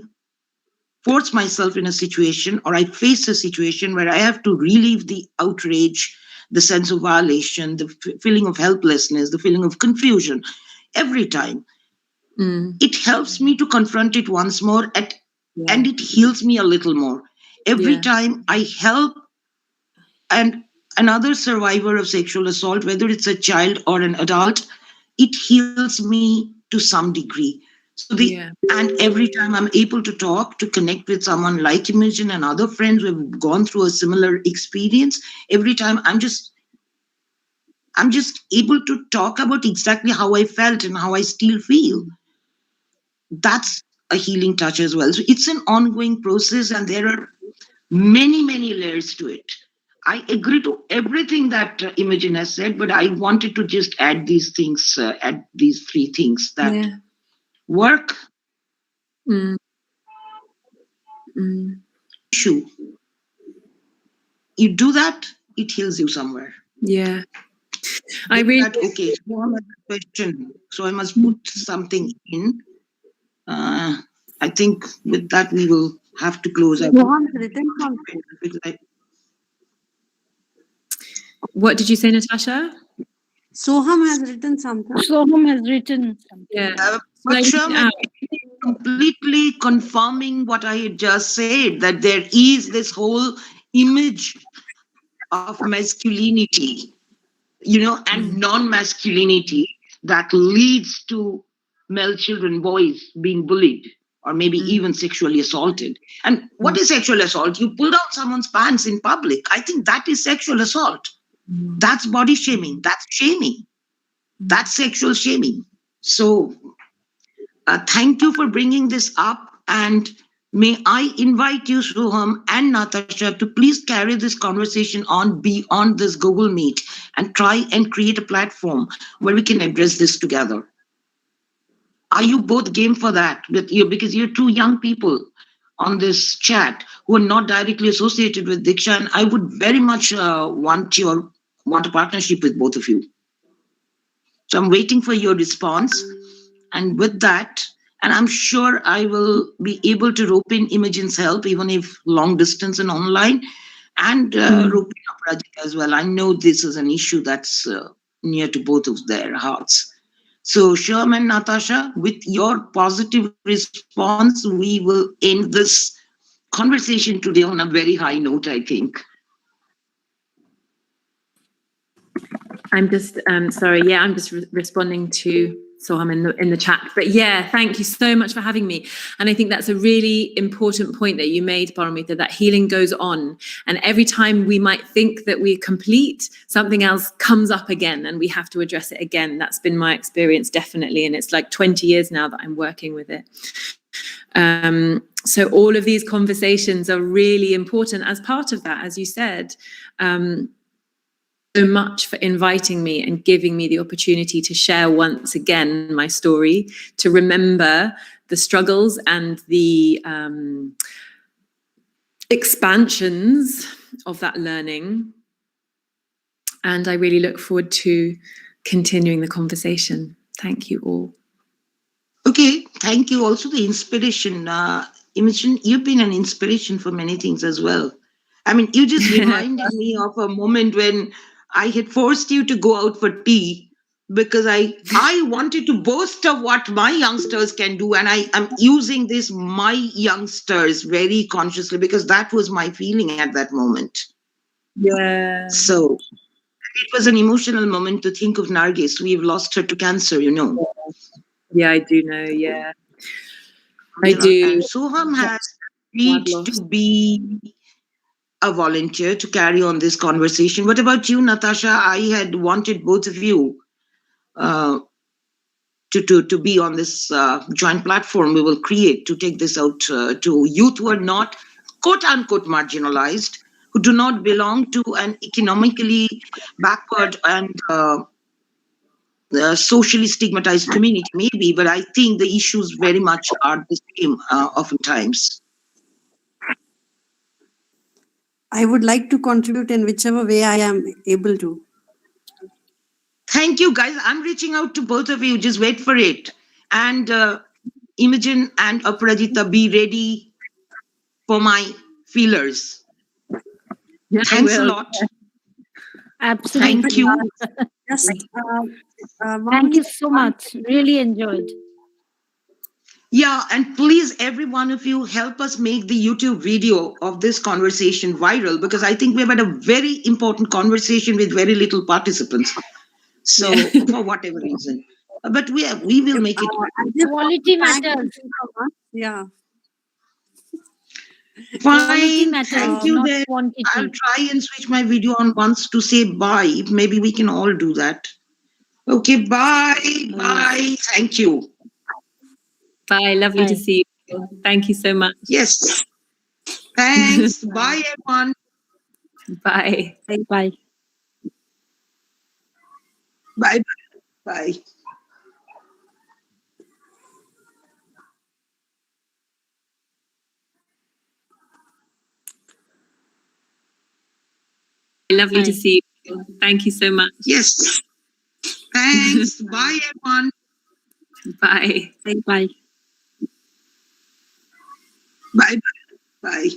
Speaker 4: force myself in a situation or I face a situation where I have to relieve the outrage, the sense of violation, the feeling of helplessness, the feeling of confusion, every time, it helps me to confront it once more and it heals me a little more. Every time I help another survivor of sexual assault, whether it's a child or an adult, it heals me to some degree. So and every time I'm able to talk, to connect with someone like Imogen and other friends who have gone through a similar experience, every time I'm just able to talk about exactly how I felt and how I still feel. That's a healing touch as well. So it's an ongoing process, and there are many, many layers to it. I agree to everything that Imogen has said, but I wanted to just add these things, add these 3 things that work, issue. You do that, it heals you somewhere.
Speaker 6: Yeah. I really
Speaker 4: okay. So I have a question. So I must put something in. I think with that we will have to close.
Speaker 6: What did you say, Natasha?
Speaker 5: Soham has written something.
Speaker 7: Soham has written something.
Speaker 4: Yeah. Completely confirming what I had just said, that there is this whole image of masculinity, and non-masculinity that leads to male children, boys being bullied or maybe even sexually assaulted. And what is sexual assault? You pull down someone's pants in public. I think that is sexual assault. That's body shaming. That's shaming. That's sexual shaming. So thank you for bringing this up. And may I invite you, Soham and Natasha, to please carry this conversation on beyond this Google Meet and try and create a platform where we can address this together. Are you both game for that? Because you're two young people on this chat who are not directly associated with DIKSHA, and I would very much want a partnership with both of you. So I'm waiting for your response. And with that, and I'm sure I will be able to rope in Imogen's help, even if long distance and online, and rope in Aparajita as well. I know this is an issue that's near to both of their hearts. So Shyam and Natasha, with your positive response, we will end this conversation today on a very high note, I think.
Speaker 6: I'm just sorry. Yeah, I'm just responding to Soham in the chat. But yeah, thank you so much for having me. And I think that's a really important point that you made, Paramita, that healing goes on. And every time we might think that we're complete, something else comes up again and we have to address it again. That's been my experience, definitely. And it's like 20 years now that I'm working with it. So all of these conversations are really important as part of that, as you said. So much for inviting me and giving me the opportunity to share once again my story, to remember the struggles and the expansions of that learning. And I really look forward to continuing the conversation. Thank you all.
Speaker 4: Okay, thank you. Also the inspiration. Imogen, you've been an inspiration for many things as well. I mean, you just reminded me of a moment when I had forced you to go out for tea because I wanted to boast of what my youngsters can do. And I am using this my youngsters very consciously because that was my feeling at that moment.
Speaker 6: Yeah.
Speaker 4: So it was an emotional moment to think of Nargis. We've lost her to cancer, you know.
Speaker 6: Yeah, I do know. Yeah, I do.
Speaker 4: And Soham has agreed to be a volunteer to carry on this conversation. What about you, Natasha? I had wanted both of you to be on this joint platform we will create to take this out to youth who are not quote unquote marginalized, who do not belong to an economically backward and socially stigmatized community, maybe, but I think the issues very much are the same oftentimes.
Speaker 5: I would like to contribute in whichever way I am able to.
Speaker 4: Thank you, guys. I'm reaching out to both of you. Just wait for it. And Imogen and Aparajita, be ready for my feelers.
Speaker 6: Yeah,
Speaker 4: thanks a lot.
Speaker 7: Absolutely.
Speaker 4: Thank you.
Speaker 7: Thank you so much. Really enjoyed.
Speaker 4: Yeah, and please, every one of you, help us make the YouTube video of this conversation viral, because I think we've had a very important conversation with very little participants. So, for whatever reason. But we will make it.
Speaker 7: Quality matters.
Speaker 5: Yeah.
Speaker 4: Fine.
Speaker 7: Matters,
Speaker 4: thank you then.
Speaker 7: Quantity.
Speaker 4: I'll try and switch my video on once to say bye. Maybe we can all do that. Okay, bye. Bye. Thank you.
Speaker 6: Bye. Lovely to see you. Thank you so much.
Speaker 4: Yes. Thanks. Bye, everyone.
Speaker 6: Bye.
Speaker 7: Bye.
Speaker 4: Bye. Bye.
Speaker 6: Lovely to see you. Thank you so much.
Speaker 4: Yes. Thanks. Bye, everyone.
Speaker 6: Bye.
Speaker 7: Bye.
Speaker 4: Bye. Bye.